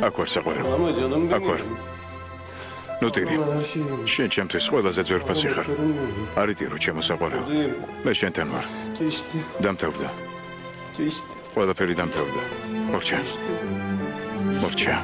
აქ ვარ საყვარელო. Ama canım benim. აქ ვარ. ნუ ტირი. Her şeyim. შენ ჩემთვის ყველაზე ძვირფასი ხარ. არიტირო ჩემო საყვარელო. მე შენთან ვარ. Geçti. დამთავრდა. Geçti. ყველაფერი დამთავრდა. მორჩა. მორჩა.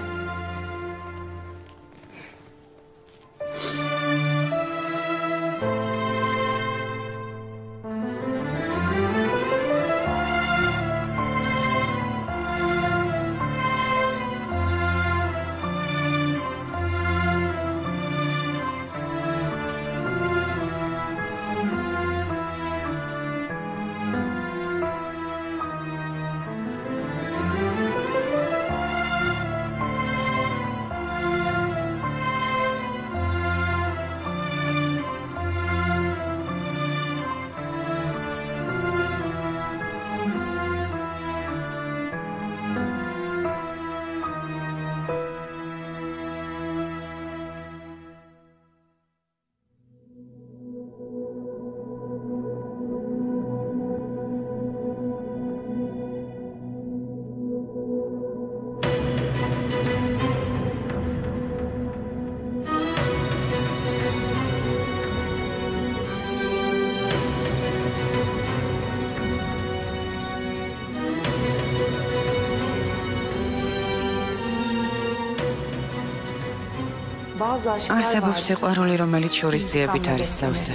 არსებობს სიყვარული, რომელიც შურისძიებით არის სავსე.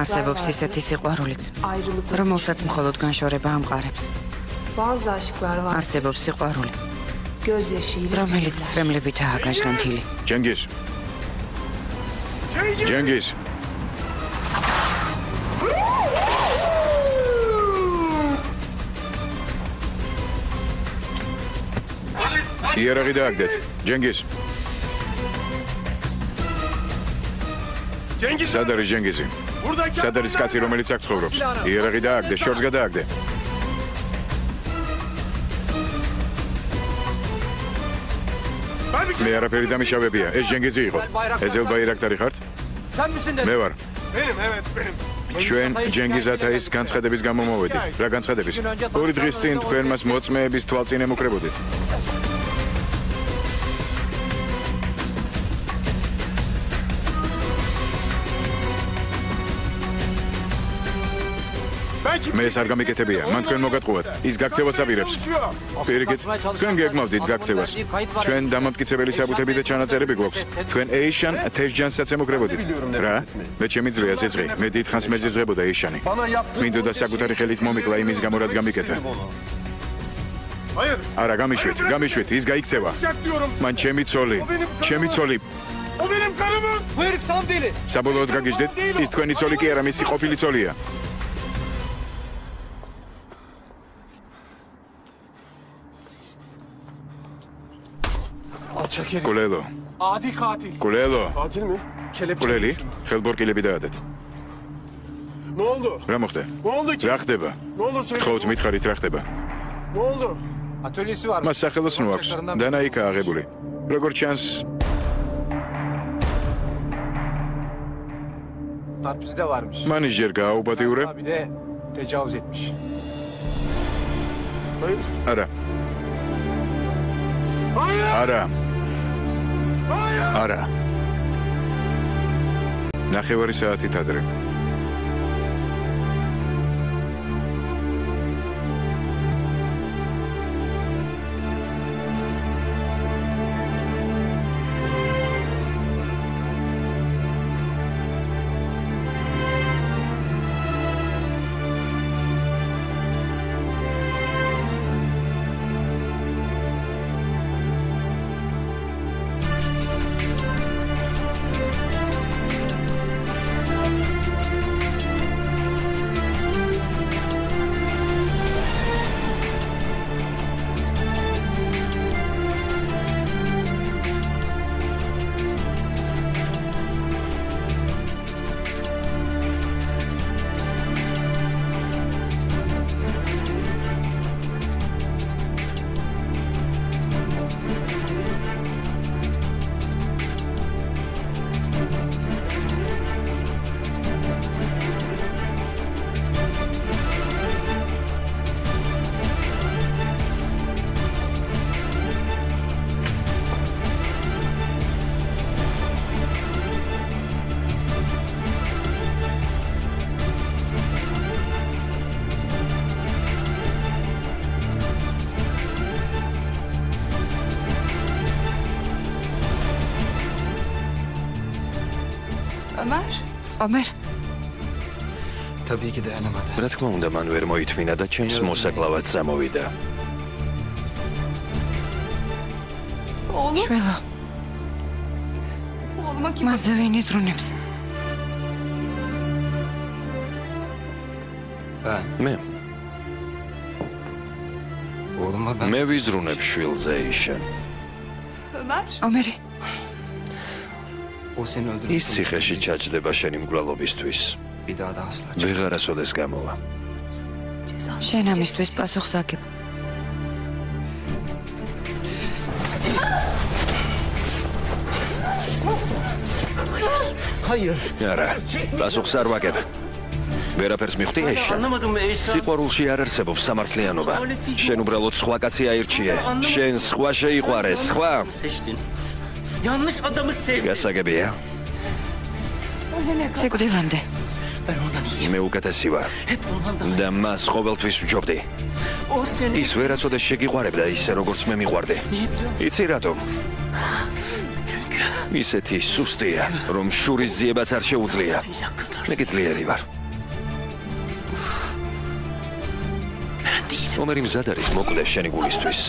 არსებობს ისეთი სიყვარულიც, რომელსაც მხოლოდ განშორება ამყარებს. არსებობს სიყვარული, რომელიც წრემლებითაა გაჟღენთილი. ჯანგის. ჯანგის. იარაღი დააგდეთ. ჯენგიზ. სად არის ჯენგიზი? სად არის კაცი, რომელიც აქ ცხოვრობს? იარაღი დააგდე, შორს გადააგდე. მე არაფერი დამიშავებია. ეს ჯენგიზი იყო. ეზელ ბაირაქტარი ხართ? მე ვარ. ჩვენ ჯენგიზ ათაის განცხადების გამო მოვედით. რა განცხადების? 2 დღის წინ თქვენ მას მოწმეების თვალწინ ემუქრებოდით. მე ეს არ გამიკეთებია. მან თქვენ მოგატყუათ. ის გაქცევას აპირებს. პირიქით, თქვენ გეგმავდით გაქცევას. ჩვენ დამამტკიცებელი საბუთები და ჩანაწერები გვაქვს. თქვენ ეიშან თეჟჯანსაც ემუქრებოდით. რა? მე ჩემი ძლია ზეძღი. მე დიდხანს მეზიზღებოდა ეიშანი. მინდოდა საკუთარი ხელით მომიკლა იმის გამო, რაც გამიკეთა. არა, გამიშვით, ის გაიქცევა. მან ჩემი ცოლი. საბოლოოდ გაგიჟდეთ? ის თქვენი ცოლი კი არა, მისი ყოფილი ცოლია. კულელო. კულელო. კულელი, ხელბორკილები დაადეთ. რა მოხდა? რა ხდება? ხოთ მითხარით რა ხდება? მას სახელოსნო აქვს. დანაიკა აღებული. როგორც ჩანს, მანის ჯერ გააუბადიურე. არა. ნახევარი საათით ადრე. ომერ რა თქმა უნდა, მან ვერ მოითმინა და ჩემს მოსაკლავად წამოვიდა. შველა. მასზე ვინ იზრუნებს? მე ვიზრუნებ შვილზე ეიშან. ომერი. ის ციხეში ჩაჯდება შენი მკვლელობისთვის. ვეღარასოდეს გამოვა. შენ ამისთვის პასუხს აგებ. არა, პასუხს არ ვაგებ. ვერაფერს მიხვდი ეიშან? სიყვარულში არ არსებობს სამართლიანობა. შენ უბრალოდ სხვა კაცი აირჩიე. შენ სხვა შეიყვარე, სხვა. გასაგებია? სიკვდილამდე. მე უკეთესი ვარ და მას ყოველთვის ვჯობდი. ის ვერასოდეს შეგიყვარებდა ისე, როგორც მე მიყვარდი. იცი რატომ? ისეთი სუსტია, რომ შურის ძიებაც არ შეუძლია. მე კი ძლიერი ვარ. ომერი მზად არის მოკლეს შენი გულისთვის.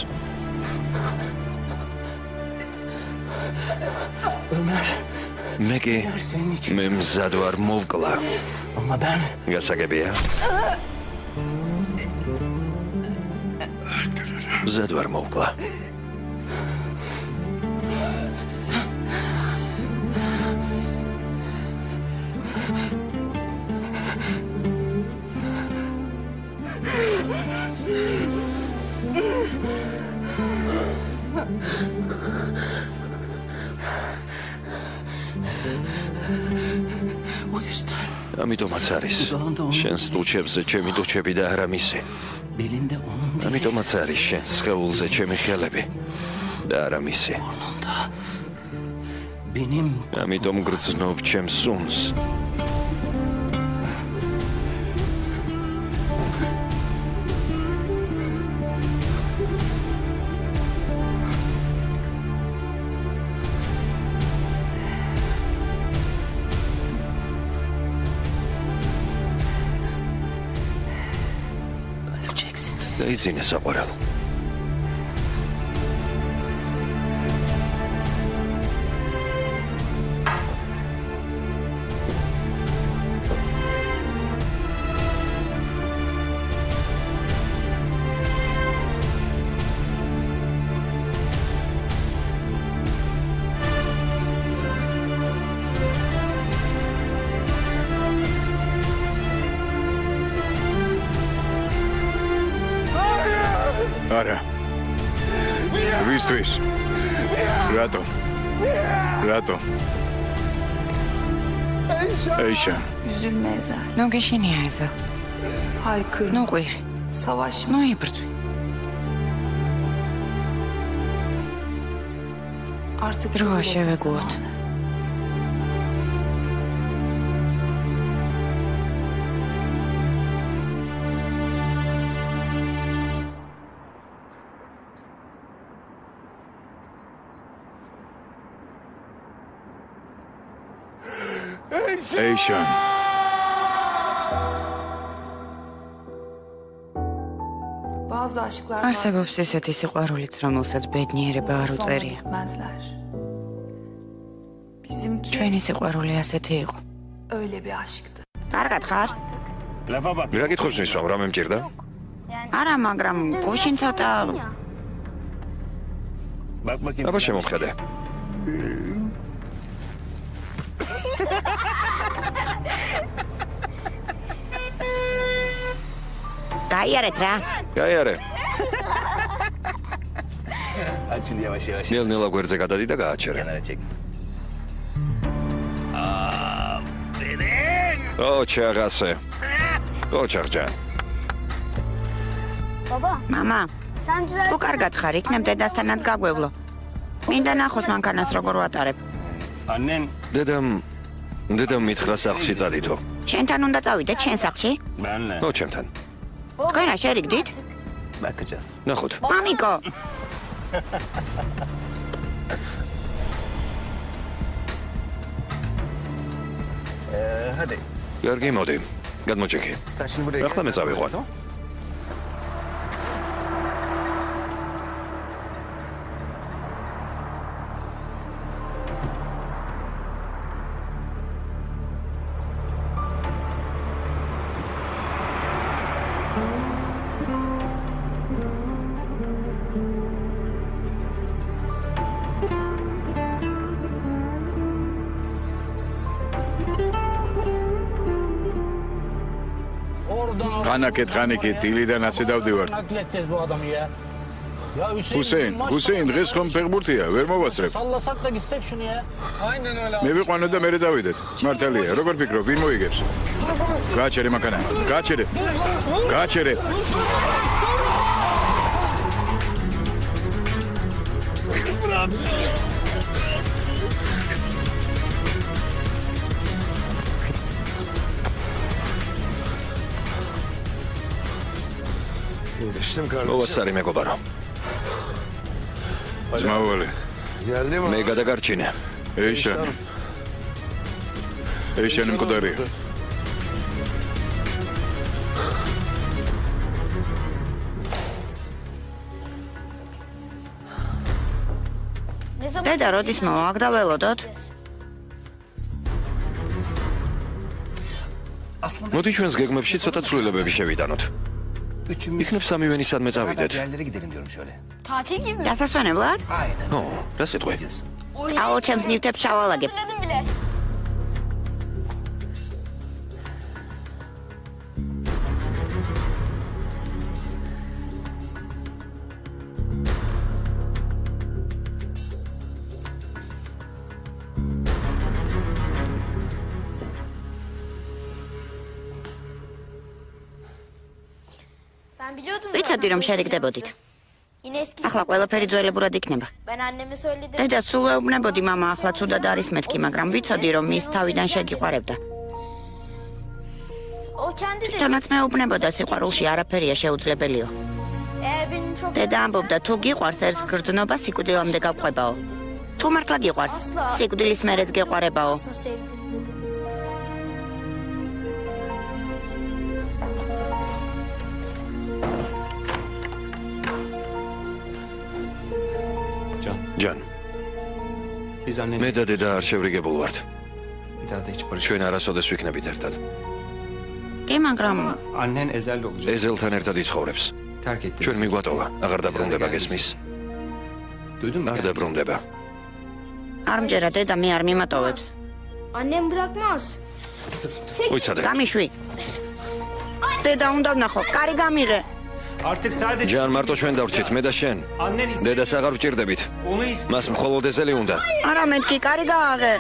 მე მზად ვარ მოვკლა. გასაგებია? მზად ვარ მოვკლა. ამიტომაც არის შენს ტუჩებზე ჩემი ტუჩები და არა მისი. ამიტომაც არის შენს სხეულზე ჩემი ხელები და არა მისი. ამიტომ გრძნობ ჩემს სუნს. დაიძინე საყვარელ. არა. ვისთვის? რატო? Eyşan. Üzülme Ezel. Nu geçiniyor Ezel. Haykır. Nu koyur. Savaşma. Nu yapırdı. Artık Roşe ve Gut. Eyşan. Bazı aşklar არსებობს ესეთი სიყვარულიც, რომელსაც ბედნიერება არ უწერია. Bizimki ჩვენი სიყვარული ასეთი იყო. öyle bir aşktı. კარგად ხარ? რა კითხავს მისვამ, რა მემჭირდა? არა, მაგრამ გუშინ ცოტა აბა შემოვხედე. გაიარეთ რა. გაიარე. Açıl yavaş yavaş. ნელ-ნელა გვერდზე გადადი და გააჩერე. ოჩაღასე. ოჩაღჯან. მამა, თუ კარგად ხარ, იქნებ დედასთანაც გაგვევლო. მინდა ნახოს მანქანას როგორ ვატარებ. დედამ მითხრა სახლში წადითო. შენთან უნდა წავიდეთ შენ სახლში? ო, ჩემთან. თქვენ რა შერიგდით? Bakacağız. ნახოთ. მამიკო, Hadi. კარგი, მოდი. გადმოჭიქი. Sen şimdi buraya ახლა მე წავიყვან. Anakit, Hanikit, დილიდან ასე დავდივართ. Hüseyin, დღეს ხომ ფეხბურთია, ვერ მოვასწრებ. მე ვიყვანო და მერე დავიდეთ. მართალია, როგორ ფიქრობ, ვინ მოიგებს? გააჩერე მანქანა, გააჩერე. მოვასწარი მეგობარო. ძმაუვალი. მე გადაგარჩინე. Eyşan მკვდარია. დედა როდის მოვა, აქ დაველოდოთ? მოდი ჩვენს გეგმებში ცოტა ცვლილებები შევიტანოთ. იქნებ სამივენი სადმე წავიდეთ. Tatil gibi mi? დასასვენებლად? ო, რა სიტყვი? აუ, ჩემს ნივთებს ჩავალაგებ. Dedim bile. ვიცოდი რომ შერიგდებოდით. ახლა ყველაფერი ძველებურად იქნება. დედა სულ ეუბნებოდი მამა ახლა ცუდად არის მეთქი, მაგრამ ვიცოდი რომ მის თავიდან შეგიყვარებდა. თვითონაც მეუბნებოდა სიყვარულში არაფერია შეუძლებელიო. დედა ამბობდა თუ გიყვარს ეს გრძნობა სიკვდილამდე გავყვებაო. თუ მართლა გიყვარს, სიკვდილის მერეც გეყვარებაო. ჯან. მე და დედა არ შევრიგებულ ვართ. ჩვენ არასოდეს ვიქნებით ერთად. კი, მაგრამ ეზელთან ერთად იცხოვრებს. ჩვენ მიგვატოვა, აღარ დაბრუნდება გესმის? არ დაბრუნდება. არ მჯერა დედა მე არ მიმატოვებს. უიცადე. გამიშვი. დედა უნდა ვნახო, კარი გამიღე. ჯან მარტო ჩვენ დავრჩით, მე და შენ. დედას აღარ ვჭირდებით. მას მხოლოდ ეზელი უნდა. არა მეთქი, კარი გააღე.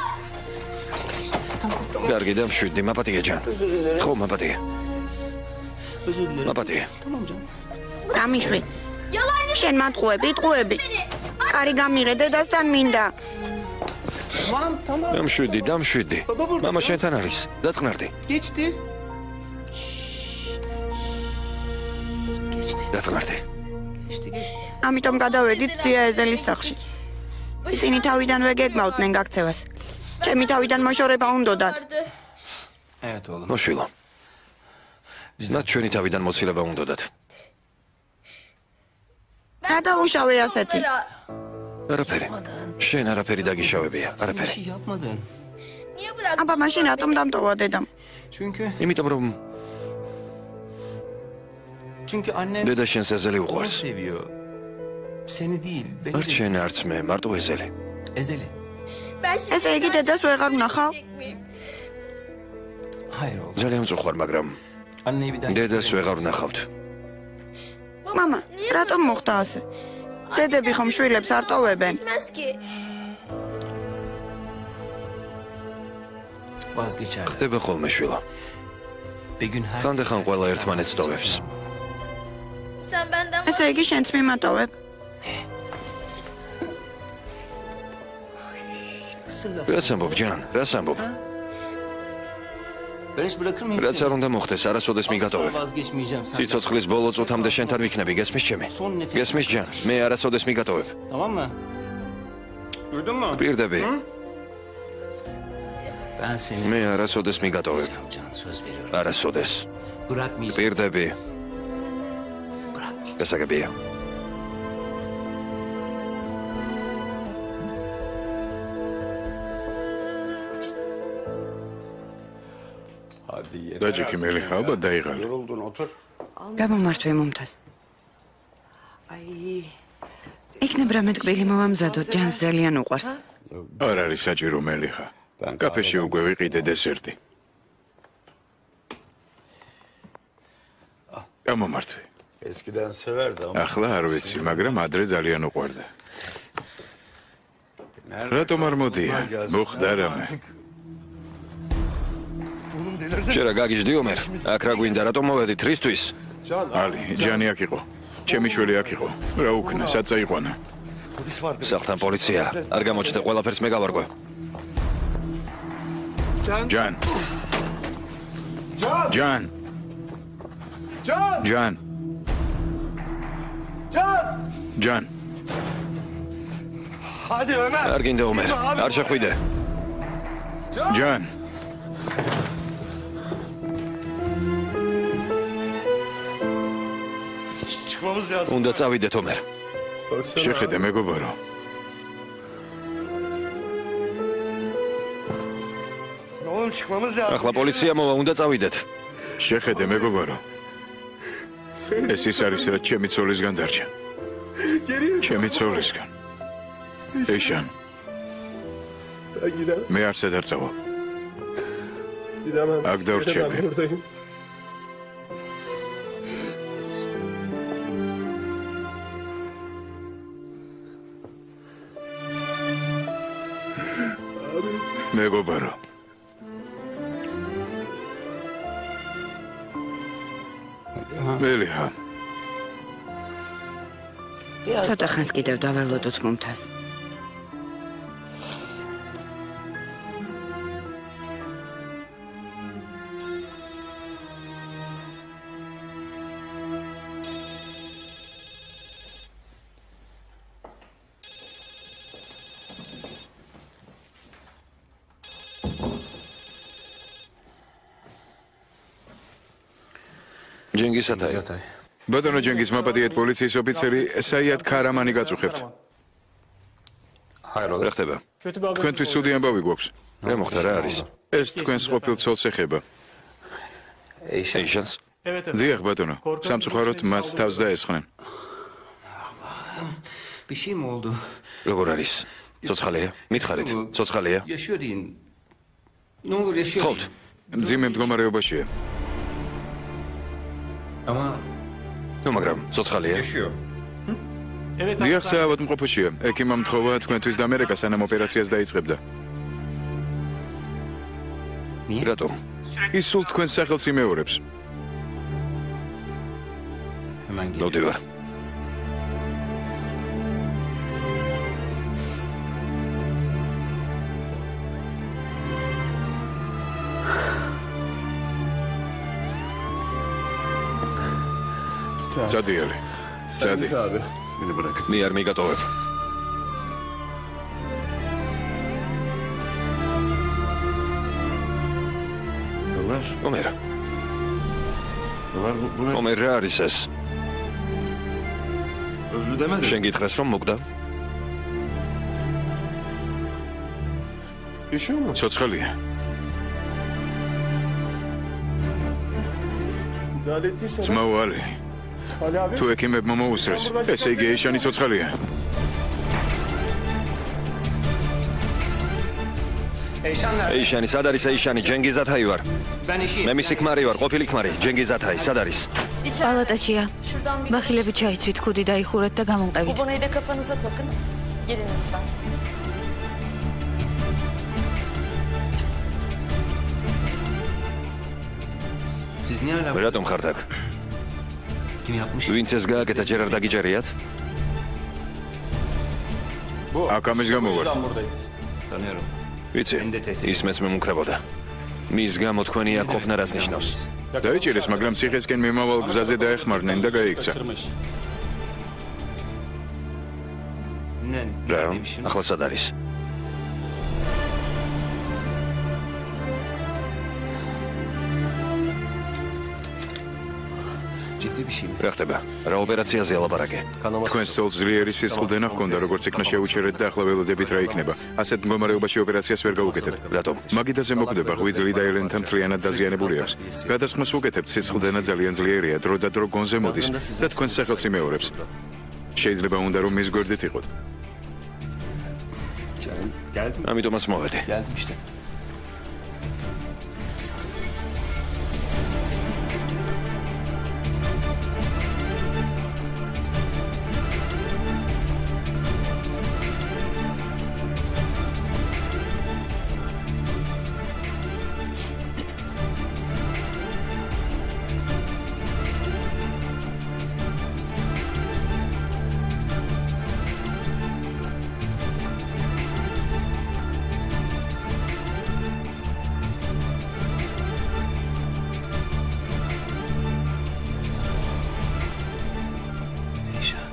კარგი და მშვიდი, მაპატიე ჯან. ხო, მაპატიე. მაპატიე. გამიშვი. შენ მატყუები, ტყუები. კარი გამიღე, დედასთან მინდა. დამშვიდი, დამშვიდი. მამა შენთან არის. დაწყნარდი. დაწყნარდი. ამიტომ გადავედით ძია ეზელის სახლში. ისინი თავიდანვე გეგმავდნენ გაქცევას. ჩემი თავიდან მოშორება უნდოდათ. მოშვილო. მათ ჩვენი თავიდან მოცილება უნდოდათ. რა დაუშავე ასეთი? არაფერი. შენ არაფერი დაგიშავებია, არაფერი. აბა მაშინ რატომ დამტოვა დედამ? იმიტომ რომ დედა შენს ეზელი უყვარს. არც შენ, არც მე, მარტო ეზელი. ესე იგი დედას ვეღარ ვნახავ? ძალიან მწუხვარ, მაგრამ დედას ვეღარ ვნახავთ. მამა, რატომ მოხდა ასე? დედები ხომ შვილებს არ ტოვებენ? ხდება ხოლმე შვილო. ხანდახან ყველა ერთმანეთს ტოვებს. ესე იგი შენც მიმატოვებ? რას ამბობ, ჯან? რას ამბობ? რაც არ უნდა მოხდეს, არასოდეს მიგატოვებ. სიცოცხლის ბოლო წუთამდე შენთან ვიქნები, გესმის ჩემი? გესმის ჯან, მე არასოდეს მიგატოვებ. პირდები. მე არასოდეს მიგატოვებ. არასოდეს. პირდები. გასაგებია. დაჯიქი მელი ხალბა დაიღალე. გამომართვე მომთას. იქნებ რამე ტკბილი მოვამზადოთ, ჯანს ძალიან უყვარს. არ არის საჭირო მელი ხა. კაფეში უკვე ვიყიდე დესერტი. გამომართვე. ეს კიდევ სევერდა. ახლა არ ვიცი, მაგრამ ადრე ძალიან უყვარდა. რატომ არ მოდია? მოხდა რამე. შერა გაგიჟდი ომერ, აქ რა გვინდა, რატომ მოვედით რისთვის? ალი, ჯანი აქ იყო. ჩემი შვილი აქ იყო. რა უკნა, სად წაიყვანა? სახლთან პოლიცია, არ გამოჩნდა, ყველაფერს მე გავარკვევ. ჯან. ჯან. ჯან. ჯან. არ გინდა ომერ, არ შეხვიდე. ჯან. უნდა წავიდეთ ომერ. შეხედე მეგობარო. ახლა პოლიცია მოვა, უნდა წავიდეთ. შეხედე მეგობარო. ეს ის არის, რაც ჩემი ცოლისგან დარჩა. ჩემი ცოლისგან. ეშან. მე არსად არ წავა. აქ დავრჩები. მეგობარო. მელიხა. ცოტა ხანს კიდევ დაველოდოთ მომთას. ჯენგის ათაი. ბატონო ჯენგის მაპატიეთ პოლიციის ოფიცერი საიად ქარამანი გაწუხებთ. რა ხდება? თქვენთვის ცუდი ამბავი გვაქვს. რა მოხდა, რა არის? ეს თქვენს ყოფილ ცოლს ეხება. ეიშანს? დიახ ბატონო, სამწუხაროდ მას თავს დაესხნენ. როგორ არის? ცოცხალია? მითხარით, ცოცხალია? ხოთ. მძიმე მდგომარეობაშია. ნუ მაგრამ ცოცხალია? დიახ, საავადმყოფოშია. ექიმამ მთხოვა თქვენთვის დამერეკა სანამ ოპერაციას დაიწყებდა. რატომ? ის სულ თქვენს სახელს იმეორებს. მოდივარ. წადიელი. წადი. მე არ მიგატოვებ. ომერა. ომერ რა არის ეს? შენ გითხრას რომ მოგდა? ცოცხალია. ძმაუალი. თუ ექიმებმა მოუსწრეს, ესე იგი ეიშანი ცოცხალია. ეიშანი, სად არის ეიშანი? ჯენგიზ ათაი ვარ. მე მისი ქმარი ვარ, ყოფილი ქმარი. ჯენგიზ ათაი, სად არის? პალატაშია. ბახილები ჩაიცვით, ქუდი დაიხურეთ და გამონყევით. რატომ ხართ აქ? ვინც ეს გააკეთა, ჯერ არ დაგიჯერიათ? აქ ამის გამო ვარ. ვიცი, ისმეც მე მუკრებოდა. მის გამო თქვენი აქ ყოფნა რას ნიშნავს? დაიჭირეს, მაგრამ ციხესკენ მიმავალ გზაზე დაეხმარნენ და გაიქცა. რა, ახლა სად არის? რა ხდება? რა ოპერაციაზე ალაპარაკე? თქვენს ცოლს ძლიერი სისხლდენა ჰქონდა, როგორც იქნა შეუჩერეთ და ახლა ველოდებით რა იქნება. ასეთ მდგომარეობაში ოპერაციას ვერ გავუკეთებ. რატომ? მაგიდაზე მოკვდება, ღვიძლი და ელენთან მთლიანად დაზიანებული აქვს. გადასხმას უკეთებთ, სისხლდენა ძალიან ძლიერია, დრო და დრო გონზე მოდის და თქვენს სახელს იმეორებს. შეიძლება უნდა რომ მის გვერდით იყოთ. ამიტომაც მოვედი.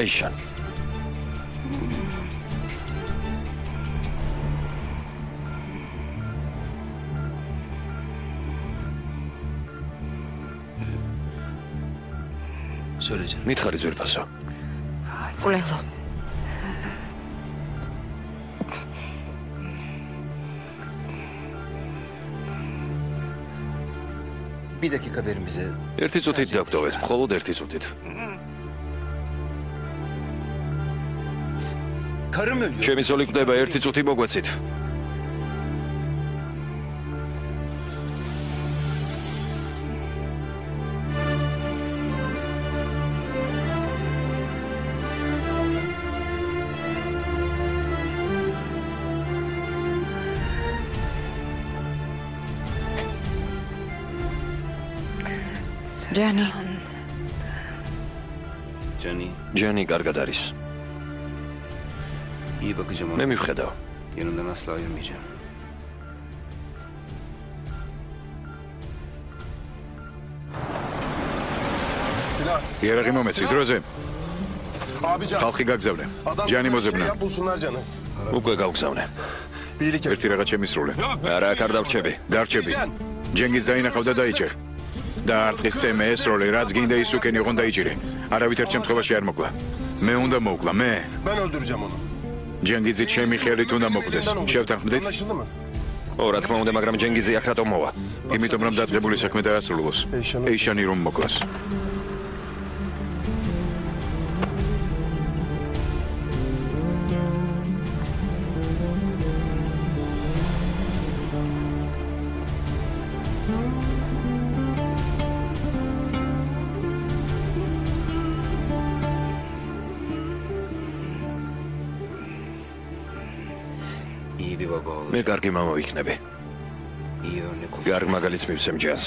ეიშან. მითხარი ძვირფასო. ყოლელო. ერთი წუთით დაგდოვეთ, მხოლოდ ერთი წუთით. ჩემი ცოლი კვდება, ერთი წუთი მოგვეცით. ჯანი. ჯანი კარგად არის. İyi bakacağım ona. მე მივხედავ. Yanından asla ayırmayacağım. იარაღი მომეცი დროზე. ხალხი გაგზავნე. ჯანი მოზებნა. უკვე გავგზავნე. ერთი რაღაც შემისრულე. არა, აქ არ დავრჩები. დარჩები. ჯენგიზ დაინახავ და დაიჭერ. და არტყის წემე ესროლე, რაც გინდა ის უკენი ოღონ დაიჭირე. არავითარ შემთხვევაში არ მოკლა. მე უნდა მოკლა, მე. ჯენგიზი ჩემი ხელით უნდა მოკვდეს. შევთანხმდით? რა თქმა უნდა, მაგრამ ჯენგიზი აქ რატომ მოვა? იმიტომ რომ დაწყებული საქმე დაასრულოს. ეიშანი რომ მოკლას. მე კარგი მამა ვიქნები. კარგ მაგალითს მივსემ ჯანს.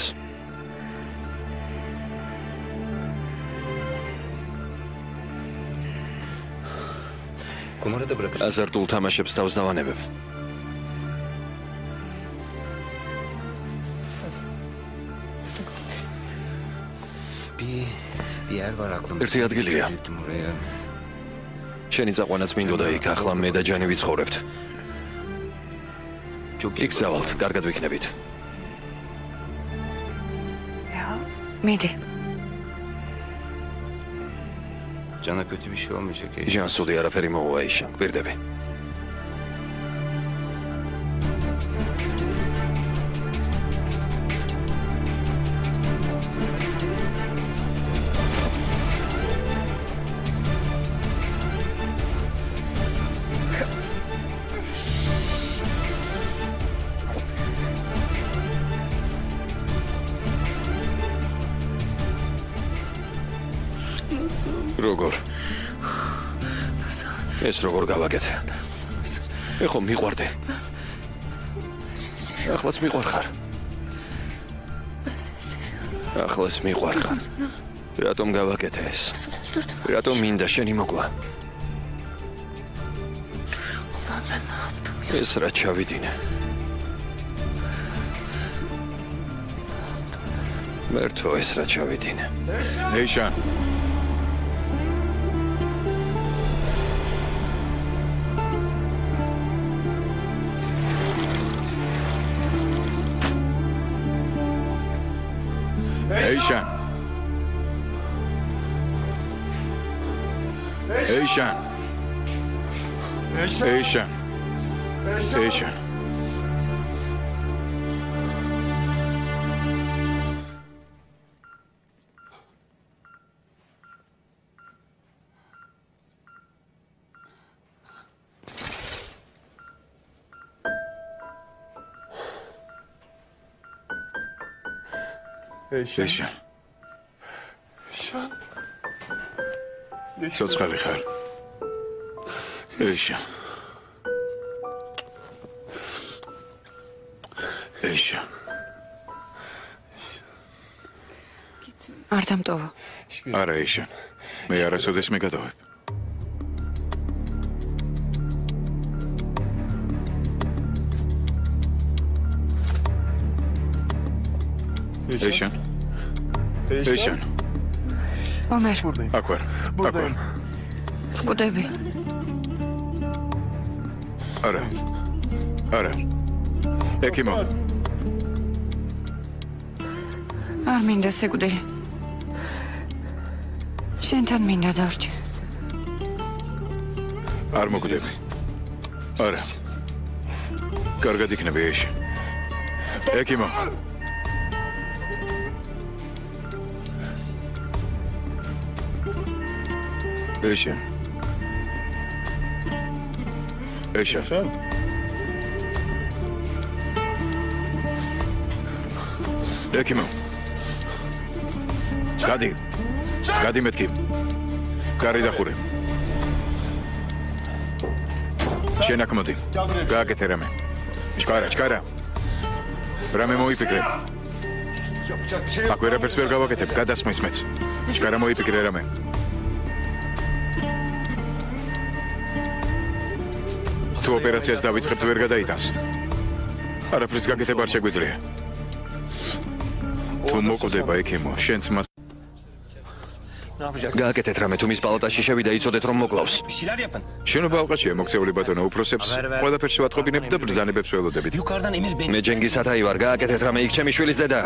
აზარტულ თამაშებს თავს დავანებებ. ერთი ადგილია. შენი წაყვანაც მინდოდა იქ, ახლა მე და ჯანი ვიცხოვრებთ. იქ ზავალთ, კარგად ვიქნებით. მიდი. Cana kötü bir şey olmayacak. ჟანსუდი არაფერი მოუვა ეიშან, გვირდები. როგორ? ეს როგორ გავაკეთე? ეხო მიყვარდე. ახლაც მიყვარხარ. ახლაც მიყვარხარ. რატომ გავაკეთე ეს? რატომ მინდა შენი მოკლა? ეს რა ჩავიდინე? მერთო ეს რა ჩავიდინე? ეიშან. Eişan. Eişan. Eişan. Eişan. Eişan. Sotsqali xar. Eişan. Eişan. არ დამტოვა. არა ეიშან. მე არასოდეს მეგადავებ. Eişan. Eişan. Ömer. Akvar. Akvar. Gudები. Არა. არა. ეკიმო. არ მინდა სიკვდილი. შენთან მინდა დარჩე. არ მოგვდები. არა. კარგად იქნება ეიშან. ეკიმო. Eişan. Eişan. Ekimo. Gadi. Gadi metki. Kari daxure. Შენაკმოდი. გააკეთე რამე. ჩკარა. რამე მოიფიქრე. აქ ვერაფერს ვერ გავაკეთებ, გადასმის მეც. ჩკარა მოიფიქრე რამე. თუ ოპერაციას დავიწყებთ ვერ გადაიტანს. არაფრის გაკეთება არ შეგვიძლია. თუ მოკვდება ექიმო, შენც მას გააკეთეთ რამე, თუ მის პალატაში შევიდა, იცოდეთ რომ მოკლავს. შენობა ალყაშია მოქცეული ბატონო, უпроსებს ყველაფერს ვატყობინებ და ბრძანებებს ველოდებით. მე ჯენგის ათაი ვარ, გააკეთეთ რამე, იქ ჩემი შვილის დედა.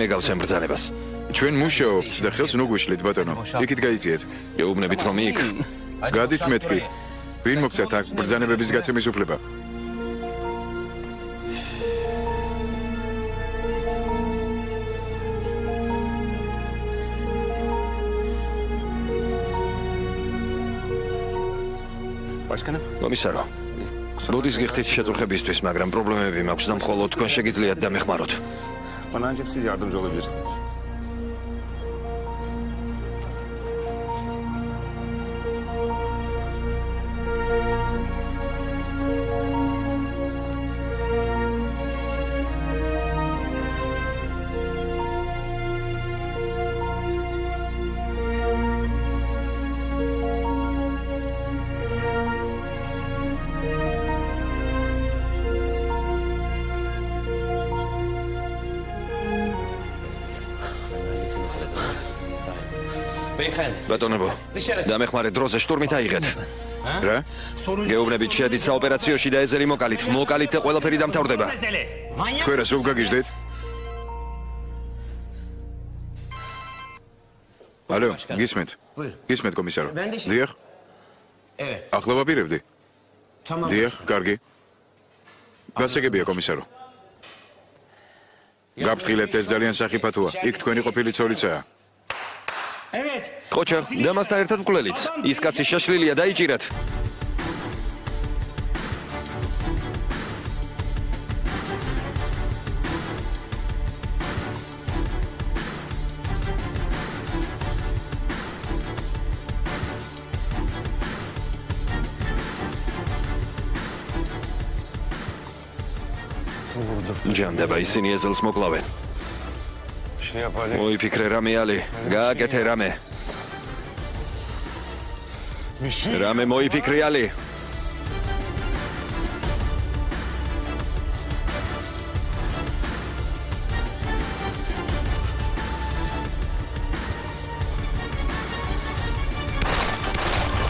მე გავცემ ბრძანებას. ჩვენ მუშაობთ და ხელს ნუ გვიშლით ბატონო. იქით გაიწიეთ. გეუბნებით რომ იქ. გადით მეთქი. ვინ მოგცათ აქ ბრძანებების გაცემის უფლება? კომისარო, ბოდის გიხდით შეწუხებისთვის, მაგრამ პრობლემები მაქვს და მხოლოდ თქვენ შეგიძლიათ დამეხმაროთ. ბატონებო, დამეხმარე დროზე შტურმით აიღეთ. რა? გეუბნებით შეედით საოპერაციოში და ეზელი მოკალით. მოკალით და ყველაფერი დამთავრდება. თქვენ რა სულ გაგიჟდეთ? ალო, გისმენთ? გისმენთ კომისარო? დიახ. ახლა ვაპირებდი? დიახ, კარგი. გასაგებია კომისარო. გაფრთხილებთ, ეს ძალიან სახიფათოა. იქ თქვენი ყოფილი ცოლიცაა. ხოჩა, და მასთან ერთად მკვლელიც. ის კაცი შეშლილია, დაიჭირათ. ჯანდება, ისინი ეზელს მოკლავენ. მოიფიქრე რამე ალი, გააკეთე რამე. რამე მოიფიქრე ალი.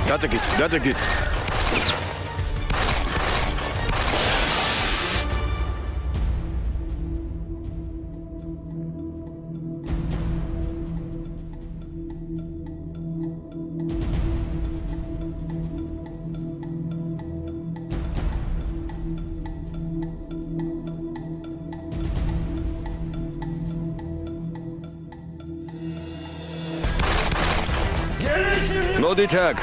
დაძეგით. მოდით აქ.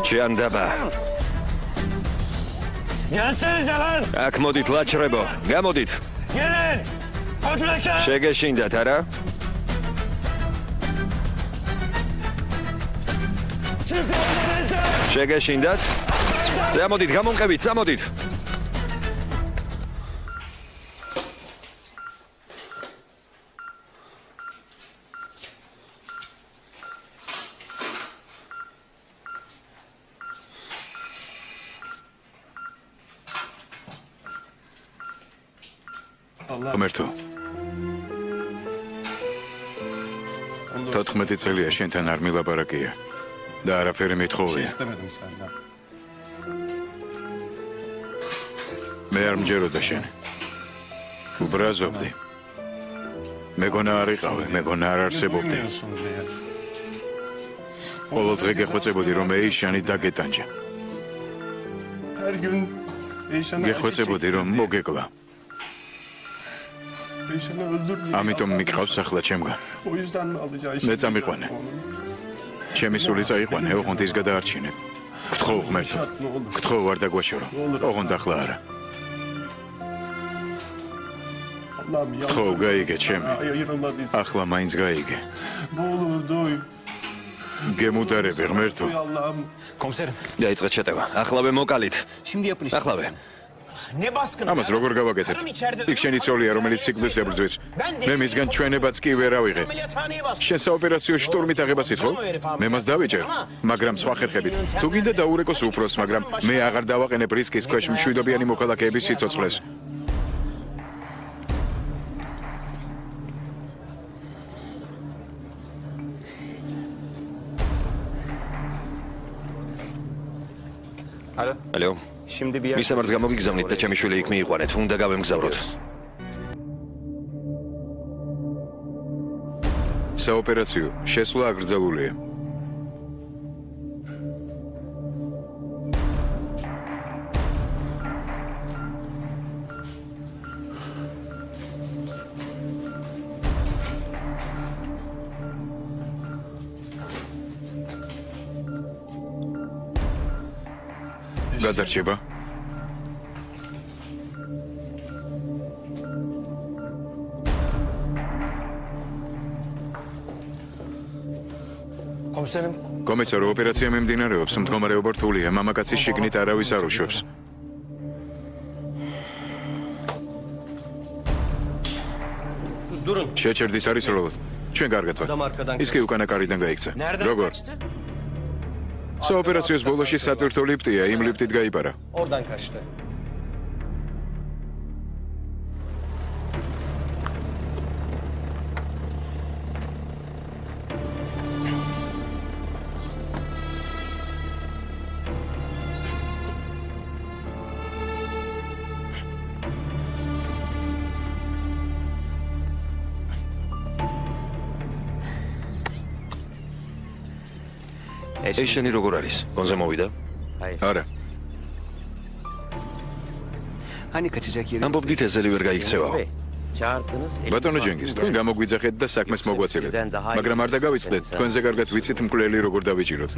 ჯანდება. აქ მოდით ლაჩრებო, გამოდით. შეგეშინდათ არა? შეგეშინდათ? წამოდით, გამონყევით, წამოდით. ღმერთო. 14 წელია შენთან არ მილაპარაკია და არაფერი მეთხოვია. მე არ მჯეროდა შენ. უბრაზობდი. მეგონა არ იყავი, მეგონა არ არსებობდი. ყოველ დღე გეხვეწებოდი რომ ეიშანი დაგეტანჯა. გეხვეწებოდი რომ მოგეკლა. ამიტომ მიყავს ახლა ჩემგან. მე წამიყვანე. ჩემი სული წაიყვანე, ოღონდ ის გადაარჩინე. გთხოვ ღმერთო, გთხოვ არ დაგვაშორო. ოღონდ ახლა არა. ხო, გაიგე, ჩემი. ახლა მაინც გაიგე. გემუდარები, ღმერთო. დაიწყეთ შეტევა. ახლავე მოკალით. ახლავე. ამას როგორ გავაკეთებთ? იქ შენი ცოლია, რომელიც სიკვდილს ებრძვის. მე მისგან ჩვენებაც კი ვერ ავიღე. შენ საოპერაციო შტურმით აღებას ითხოვ? მე მას დავიჭერ, მაგრამ სხვა ხერხებით. თუ გინდა დაურეკოს უფროს, მაგრამ მე აღარ დავაყენებ რისკის ქვეშ მშვიდობიანი მოქალაქეების სიცოცხლეს. ალო. მისამართს გამოგიგზავნით და ჩემი შვილი იქ მიიყვანეთ. უნდა გავემგზავროთ. საოპერაციო შესვლა აკრძალულია. გადარჩება. კომისარო, ოპერაცია მიმდინარეობს, მდგომარეობა რთულია, მამაკაცის შიგნით არავის არ უშვებს. შეჩერდით არის როლოთ. ჩვენ კარგად ვართ. ის კი უკანა კარიდან გაიქცა. როგორ? საოპერაციოს ბოლოში სატვირთო ლიფტია, იმ ლიფტით გაიბარა. Oradan kaçtı. ეს შენი როგორ არის? გონზე მოვიდა? არა. ამბობდით ეზელი ვერ გაიქცევაო. ბატონო ჯენგიზ, თქვენ გამოგვიძახეთ და საქმეს მოგვაცილეთ. მაგრამ არ დაგავიწყდეთ, თქვენზე კარგად ვიცით მკვლელი როგორ დავიჭიროთ.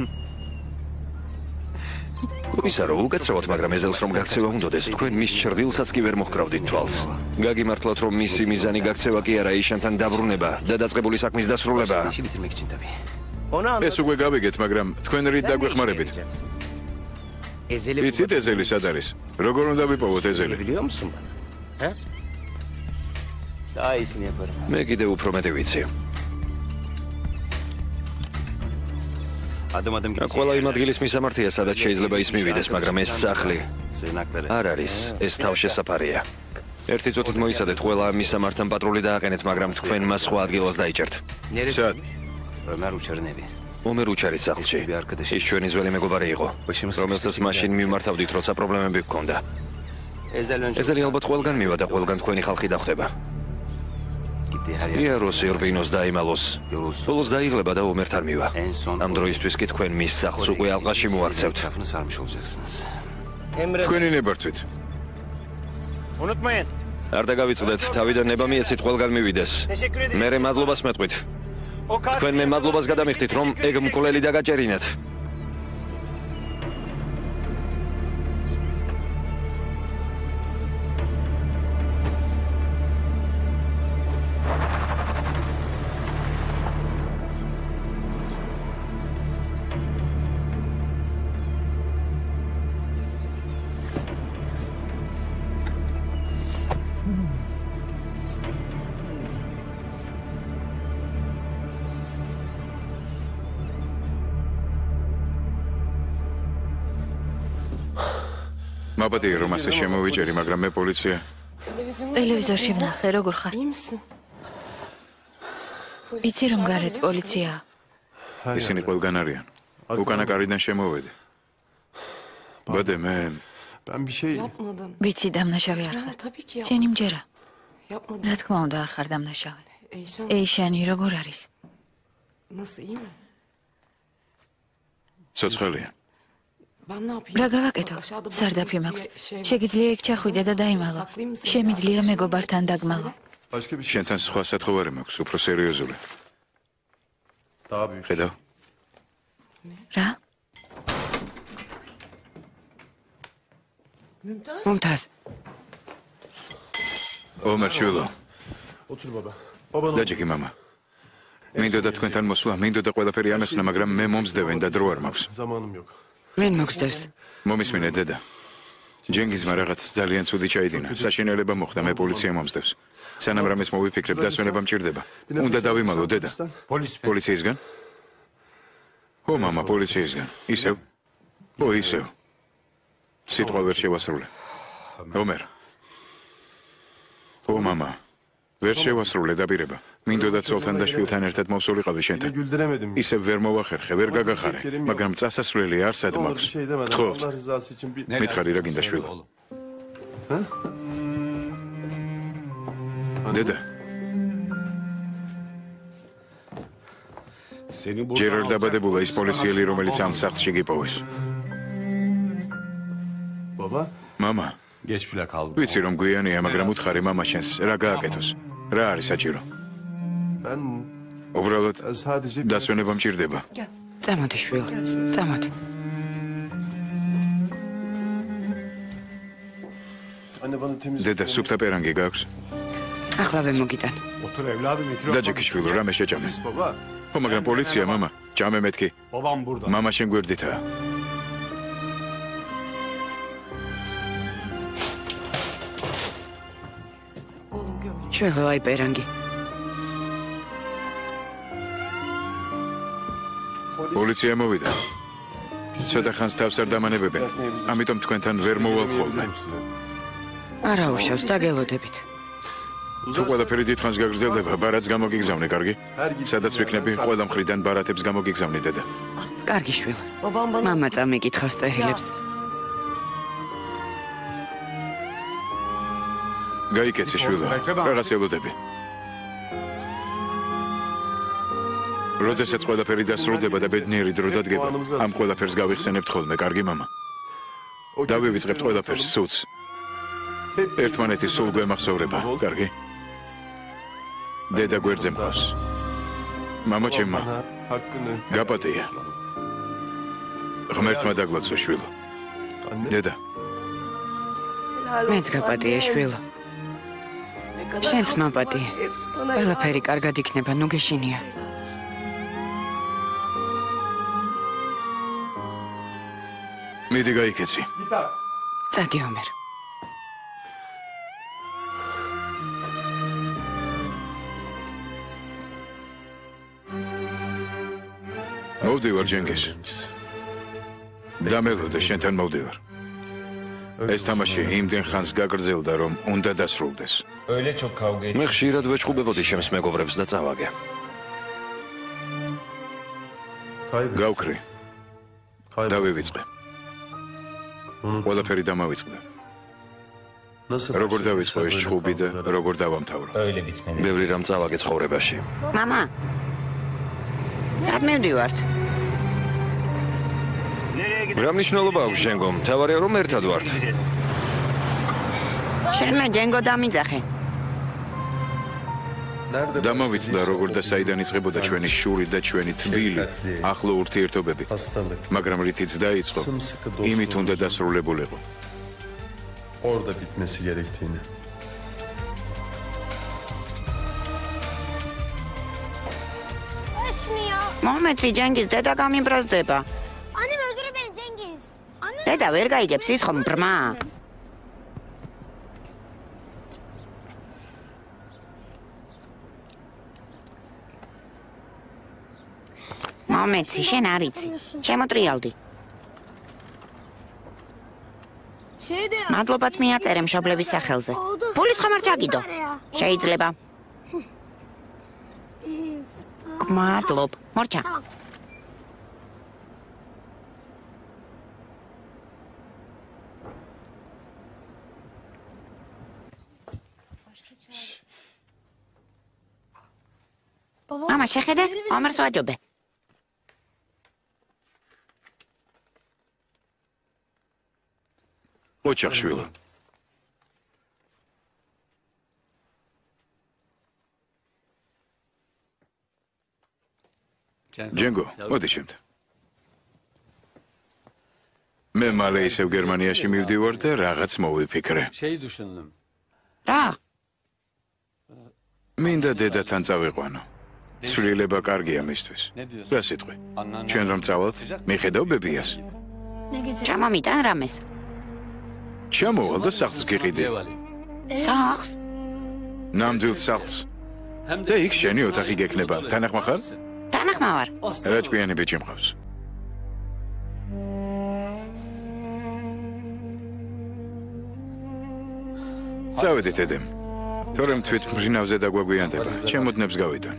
კომისარო, უკაცრავად, მაგრამ ეზელს რომ გაქცევა უნდადეს, თქვენ მის ჩრდილსაც კი ვერ მოჰკრავდით თვალს. გაგიმართლოთ, რომ მისი მიზანი გაქცევა კი არა, იშანთან დაბრუნება და დაწყებული საქმის დასრულება. ეს უკვე გავიგეთ, მაგრამ თქვენ რით დაგვეხმარებით? იცით ეზელი სად არის? როგორ უნდა ვიპოვოთ ეზელი? მე კიდევ უფრო მეტი ვიცი. ყველა იმ ადგილის მისამართია, სადაც შეიძლება ის მივიდეს, მაგრამ ეს სახლი არ არის, ეს თავშესაფარია. ერთი წუთით მოიცადეთ, ყველა მისამართთან პატრული დააყენეთ, მაგრამ თქვენ მას სხვა ადგილას დაიჭერთ. სად? ომერ უჩარის სახლში. ის ჩვენი ძველი მეგობარი იყო, რომელსაც მაშინ მიმართავდით, როცა პრობლემები გქონდა. ეზელი ალბათ ყველგან მივა და ყველგან თქვენი ხალხი დახვდება. იაროს ერბინოს დაიმალოს. ბოლოს დაიღლება და ომერთ არ მივა. ამ დროისთვის კი თქვენ მის სახლს უკვე ალყაში მოაქცევთ. თქვენი ნებართვით. არ დაგავიწყდეთ, თავიდან ნება მიეცით ყველგან მივიდეს. მერე მადლობას მეტყვით. თქვენ მე მადლობას გადამიხდით, რომ ეგ მკვლელი დაგაჭერინეთ. მაპატია რომ ასე შემოვიჭერი, მაგრამ მე პოლიცია. ტელევიზორში ვნახე, როგორ ხარ? იცი რომ გარეთ პოლიციაა. ისინი ყველგან არიან. უკანა კარიდან შემოვედი. ბადე მე ვიცი დამნაშავე არ ხარ. შენი მჯერა. რა თქმა უნდა არ ხარ დამნაშავე. ეიშანი როგორ არის? ცოცხალია. რა გავაკეთო? სარდაფი მაქვს. შეგიძლია იქ ჩახვიდე და დაიმალო. შემიძლია მეგობართან დაგმალო. შენთან სხვა სათხოვარი მაქვს, უფრო სერიოზული. ხედავ? რა? მუმთაზ. ომარ შვილო, Otur baba. Baba ne? დაჯექი მამა. მინდოდა თქვენთან მოსვლა, მინდოდა ყველაფერი ამესნა, მაგრამ მე მომსდევენ და დრო არ მაქვს. Zamanım yok. მენ მოგსდევს. მომისმინე დედა. ჯენგიზმა რაღაც ძალიან ცუდი ჩაიდინა. საშინელება მოხდა, მე პოლიცია მომსდევს. სანამ რამეს მოვიფიქრებ, დასვენება მჭირდება. უნდა დავიმალო დედა. პოლიციისგან? ო მამა, პოლიციისგან. ისევ? ო ისევ. სიტყვა ვერ შევასრულე. ომერ. ო მამა. ვერ შევასრულე დაპირება. მინდოდა ცოლთან და შვილთან ერთად მოვსულიყავი შენთან. ისევ ვერ მოვახერხე, ვერ გაგახარე, მაგრამ წასასვლელი არსად მაქვს. გთხოვთ. Allah rızası için bir... მითხარი რა გინდა შვილო? დედა. ჯერ არ დაბადებულა ის პოლიციელი, რომელიც ამ სახლში გიპოვეს. Baba. მამა. Geç bile kaldı. ვიცი რომ გვიანია, მაგრამ უთხარი მამა შენს, რა გააკეთოს? რა არის საჭირო? Ben უბრალოდ sadece... დასვენება მჭირდება. წამოდი შვილო, წამოდი. Anne bana temiz... დედა, სუფთა პერანგი გაქვს? ახლავე მოგიტან. Otur evladım. დაჯექი შვილო, რამე შეჭამე. Baba. ო, მაგრამ პოლიცია, მამა. ჭამე მეთქი. Babam burada. მამა შენ გვერდითაა. შვილო, აი პერანგი. პოლიცია მოვიდა. ცოტა ხანს თავს არ დამანებებენ. ამიტომ თქვენთან ვერ მოვალ ხოლმე. არა უშავს, დაგელოდებით. თუ ყველაფერი დიდხანს გაგრძელდება, ბარათს გამოგიგზავნე, კარგი? სადაც ვიქნები, ყველა მხრიდან ბარათებს გამოგიგზავნე, დედა. კარგი შვილო. მამა წამიკითხავს წერილებს. გაიკეთე შვილო, რაღაც ელოდები. როდესაც ყველაფერი დასრულდება და ბედნიერი დრო დადგება, ამ ყველაფერს გავიხსენებთ ხოლმე, კარგი მამა? დავივიწყებთ ყველაფერს სულს. ერთმანეთის სულ გვემახსოვრება, კარგი? დედა გვერდზე მყავს. მამა ჩემმა, გაპატია. ღმერთმა დაგლოცო შვილო. დედა. მეც გაპატია შვილო. შენც მაპატია. ყველაფერი კარგად იქნება, ნუ გეშინია. მიდი გაიქეცი. წადი ომერ. მოვდივარ ჯენგიზ. დამელოდე შენთან მოვდივარ. ეს თამაში იმდენ ხანს გაგრძელდა, რომ უნდა დასრულდეს. მე ხშირად ვეჭყუბებოდი შემს მეგობრებს და წავაგე. გავქრი. დავივიწყე. ყველაფერი დამავიწყდა. როგორ დავიწყო ეს ჭუბი და როგორ დავამთავრო? ბევრი რამ წავაგე ცხოვრებაში. მამა. სად მივდივართ? რა მნიშვნელობა აქვს ჟენგო? მთავარია რომ ერთად ვართ. შენმა ჯენგო დამიძახე. დამავიწყდა როგორ და საიდან იწყებოდა ჩვენი შური და ჩვენი თბილი ახლო ურთიერთობები, მაგრამ რითიც დაიწყო, იმით უნდა დასრულებულიყო. Orada bitmesi gerektiğini. მომეცი ჯენგიზ, დედა გამიბრაზდება. დედა ვერ გაიგებს ის ხომ ბრმა? მომეცი, შენ არ იცი. შემოტრიალდი. მადლობაც მიაწერე მშობლების სახელზე. ფულის ხომ არ ჩაგიდო? შეიძლება. მადლობ, მორჩა. მამა, შეხედე, ომერს ვაჯობე. ოჩახ შვილო. ჯენგო, მოდი შემთ. მე მალე ისევ გერმანიაში მივდივარ და რაღაც მოვიფიქრე. Şey düşündüm. რა? მინდა დედათან წავიყვანო. ცვლილება კარგია მისთვის. რა სიტყვი? ჩვენ რომ წავალთ, მიხედავ ბებიას. ჩამომიტან რამეს. ჩამოვალ და სახლს გიყიდე. სახლს? ნამდვილ სახლს. და იქ შენი ოთახი გექნება. თანახმა ხარ? თანახმა ვარ. რა ჭკვიანი ბიჭი მყავს. წავედით ედემ. თორემ თვით მფრინავზე დაგვაგვიანდება. ჩემოდნებს გავიტან.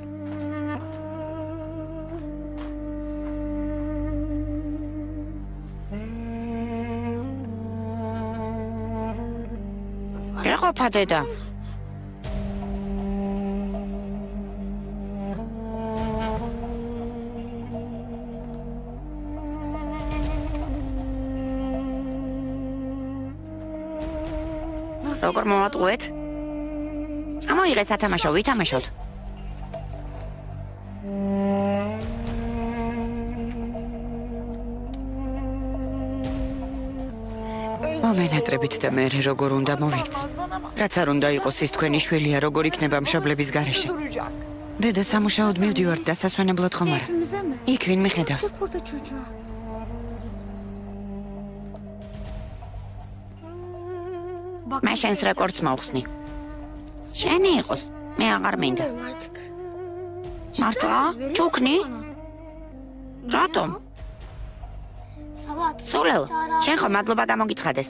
რა ყოფა დედა? როგორ მოვატყუეთ? ამოიღე სათამაშო, ვითამაშოთ. მომენატრებით და მე როგორ უნდა მოვიქცე? რაც არ უნდა იყოს ის თქვენი შვილია, როგორ იქნება მშობლების გარეშე. დედა სამუშაოდ მივდივართ და სასვენებლად ხომ არა? იქ ვინ მიხედავს? მე შენს რეკორდს მოვხსნი. შენი იყოს, მე აღარ მინდა. მართლა? ჩუქნი? რატომ? სულელ, შენ ხომ მადლობა გამოგიცხადეს.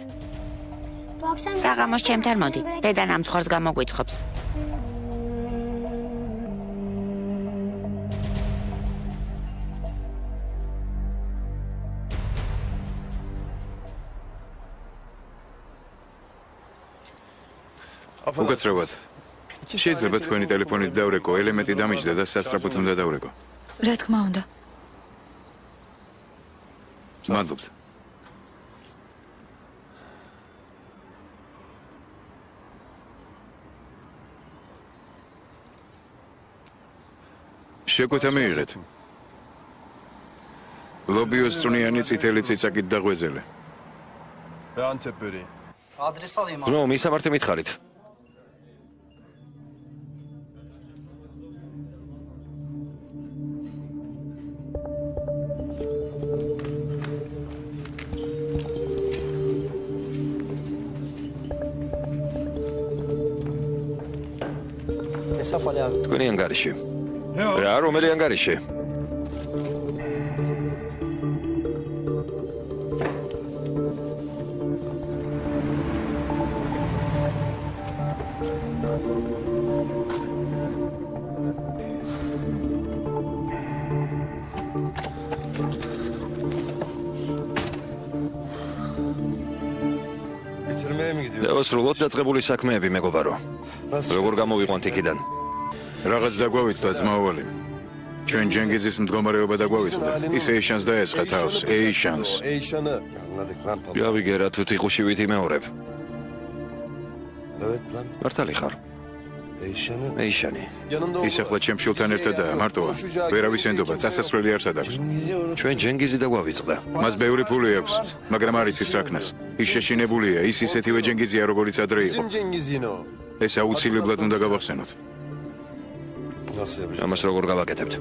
საღამოს ჩემთან მოდი, დედა ნამცხვარს გამოგვიცხობს. უკაცრავად. შეიძლება თქვენი ტელეფონით დავრეკო, ელემენტი დამიჯდა და სასწრაფოდ უნდა დავრეკო. რა თქმა უნდა. მადლობთ. შეკვეთა მიიღეთ. ლობიოს წვნიანი წითელი ციცაკით დაღვეძელე. ნუ მისამართი მითხარით. თქვენი ანგარიში. რა რომელი ანგარიში? დავასრულოთ დაწყებული საქმეები, მეგობარო. როგორ გამოვიყვანთ იქიდან? რაღაც დაგვავიწყდა ძმაოვალი. ჩვენ ჯენგიზის მდგომარეობა დაგვავიწყდა. ის ეიშანს დაესხა თავს, ეიშანს. გავიგე რა თუ თიხუშივით იმეორებ. მართალი ხარ? ეიშანი. ის ახლა ჩემ შვილთან ერთადაა, მარტოა. ვერავის ენდობა, წასასვლელი არსად აქვს. ჩვენ ჯენგიზი დაგვავიწყდა. მას ბევრი ფული აქვს, მაგრამ არ იცის რაკნას. ის შეშინებულია, ის ისეთივე ჯენგიზია, როგორიც ადრე იყო. ეს აუცილებლად უნდა გავახსენოთ. ამას როგორ გავაკეთებთ?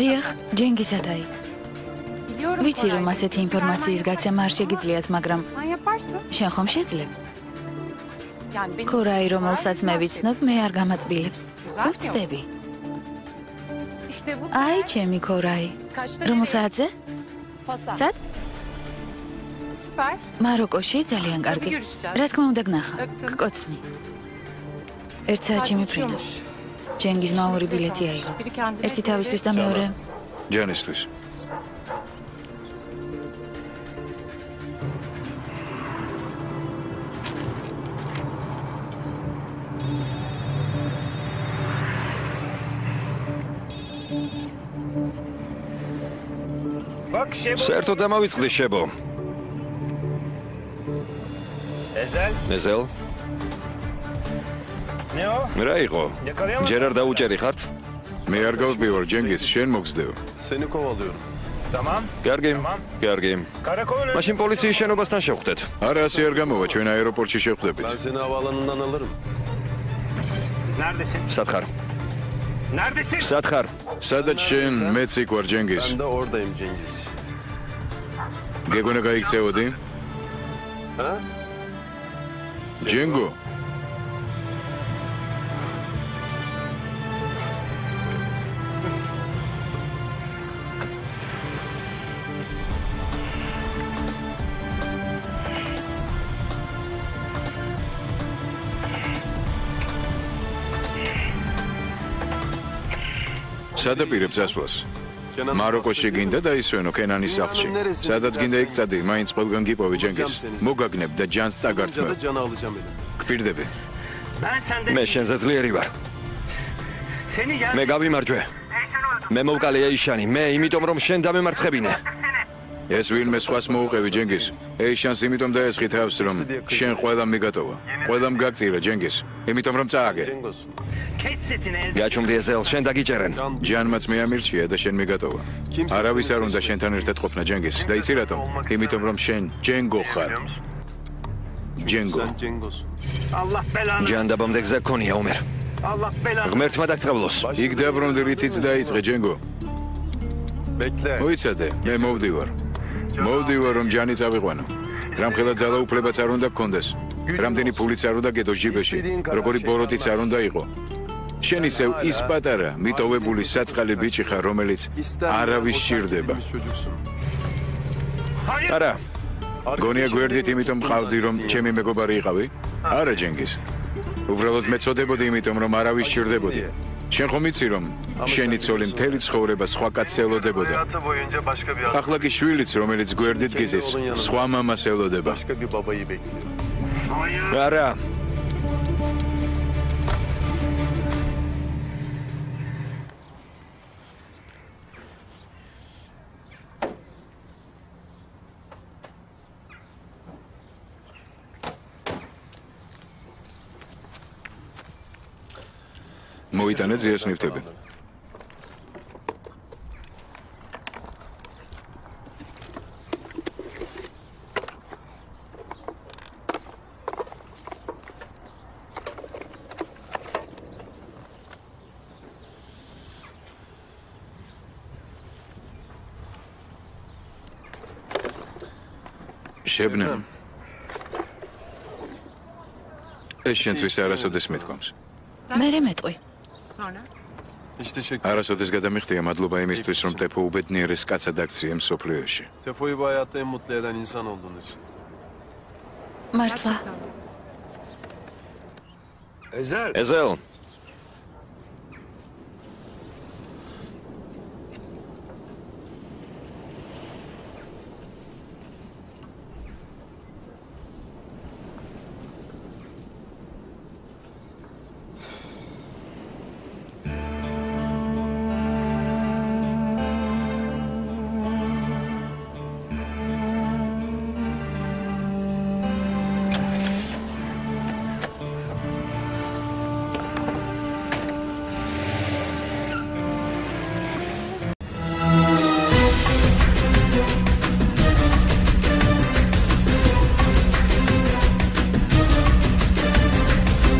დიახ, ჯენგიზადაი. ვიცი რომ ასეთი ინფორმაციის გაცემა არ შეგიძლიათ, მაგრამ შენ ხომ შეძლებ? ქორაი, რომელსაც მე ვიცნობ, მე არ გამაწბილებს. თუ ვწდები? აი, ჩემი ქორაი. რომელ საათზე? სად? მაროკოში ძალიან კარგი. რა თქმა უნდა გნახა. გკოცნი. ერთ საათში მიფრინო. ჯენგიზმა ორი ბილეთი აიღო. ერთი თავისთვის და მეორე ჯანისთვის. საერთოდ დამავიწყდი შებო. ეზელ? რა იყო? ჯერ არ დაუჭერი ხართ? მე არ გავსბივარ ჯენგიზ, შენ მოგზდევ. კარგი, კარგი. მაშინ პოლიციის შენობასთან შევხვდეთ. არა, ასე არ გამოვა, ჩვენ აეროპორტში შევხვდებით. სათხარ. სათხარ. სადაც შენ მეც იქ ვარ ჯენგის. Ben de oradayım Cengiz. გეგონა გაიქცეოდი? Ha? ჯენგო. სადაპირებს ასვლას. მაროკოში გინდა დაისვენო კენანის სახლში. სადაც გინდა იქ წადი, მაინც ყველგან გიპოვე ჯენგის. მოგაგნებ და ჯანს წაგართმევ. გპირდები. მე შენზე ძლიერი ვარ. მე გავიმარჯვე. მე მოვკალე ეიშანი, მე იმიტომ რომ შენ დამემარცხებინე. ეს ვინმე სხვას მოუყევი ჯენგის. ეიშანს იმიტომ დაესხი თავს რომ შენ ყველამ მიგატოვა. ყველამ გაგწირა ჯენგის. იმიტომ რომ წააგე. გაჩუმდი ეზელ, შენ დაგიჭერენ. ჯანმაც მეამირჩია და შენ მიგატოვა. არავის არ უნდა შენთან ერთად ყოფნა ჯენგის. და იცი რატომ? იმიტომ რომ შენ ჯენგო ხარ. ჯენგო. ჯანდაბამდე გზა გქონია ომერ. ღმერთმა დაგწყავლოს. იქ დაბრუნდი რითიც დაიწყე ჯენგო. მოიცადე, მე მოვდივარ. მოვდივარ რომ ჯანი წავიყვანო. რამხელა ძალა უფლებაც არ უნდა გქონდეს. რამდენი ფულიც არ უნდა გედო ჟიბეში. როგორი ბოროტიც არ უნდა იყო. შენ ისევ ის პატარა, მიტოვებული საწყალი ბიჭი ხარ, რომელიც არავის სჭირდება. არა. გონია გვერდით იმიტომ მყავდი რომ ჩემი მეგობარი იყავი? არა ჯენგის. უბრალოდ მეწოდებოდი იმიტომ რომ არავის სჭირდებოდი. შენ ხომ იცი რომ შენი ცოლი მთელი ცხოვრება სხვა კაცს ელოდებოდა. ახლა კი შვილიც რომელიც გვერდით გიზის, სხვა მამას ელოდება. არა. მოიტანე ძიას ნივთები. შებნემ. ეს შენთვის არასოდეს მეთქვამს. მერე მეტყვი. არასოდეს გადამიხდია მადლობა იმისთვის, რომ ტეფო უბედნიერეს კაცად აქცია მსოფლიოში. Tefo'yu bu hayatta en mutlu eden insan olduğun için. მართლა. ეზელ.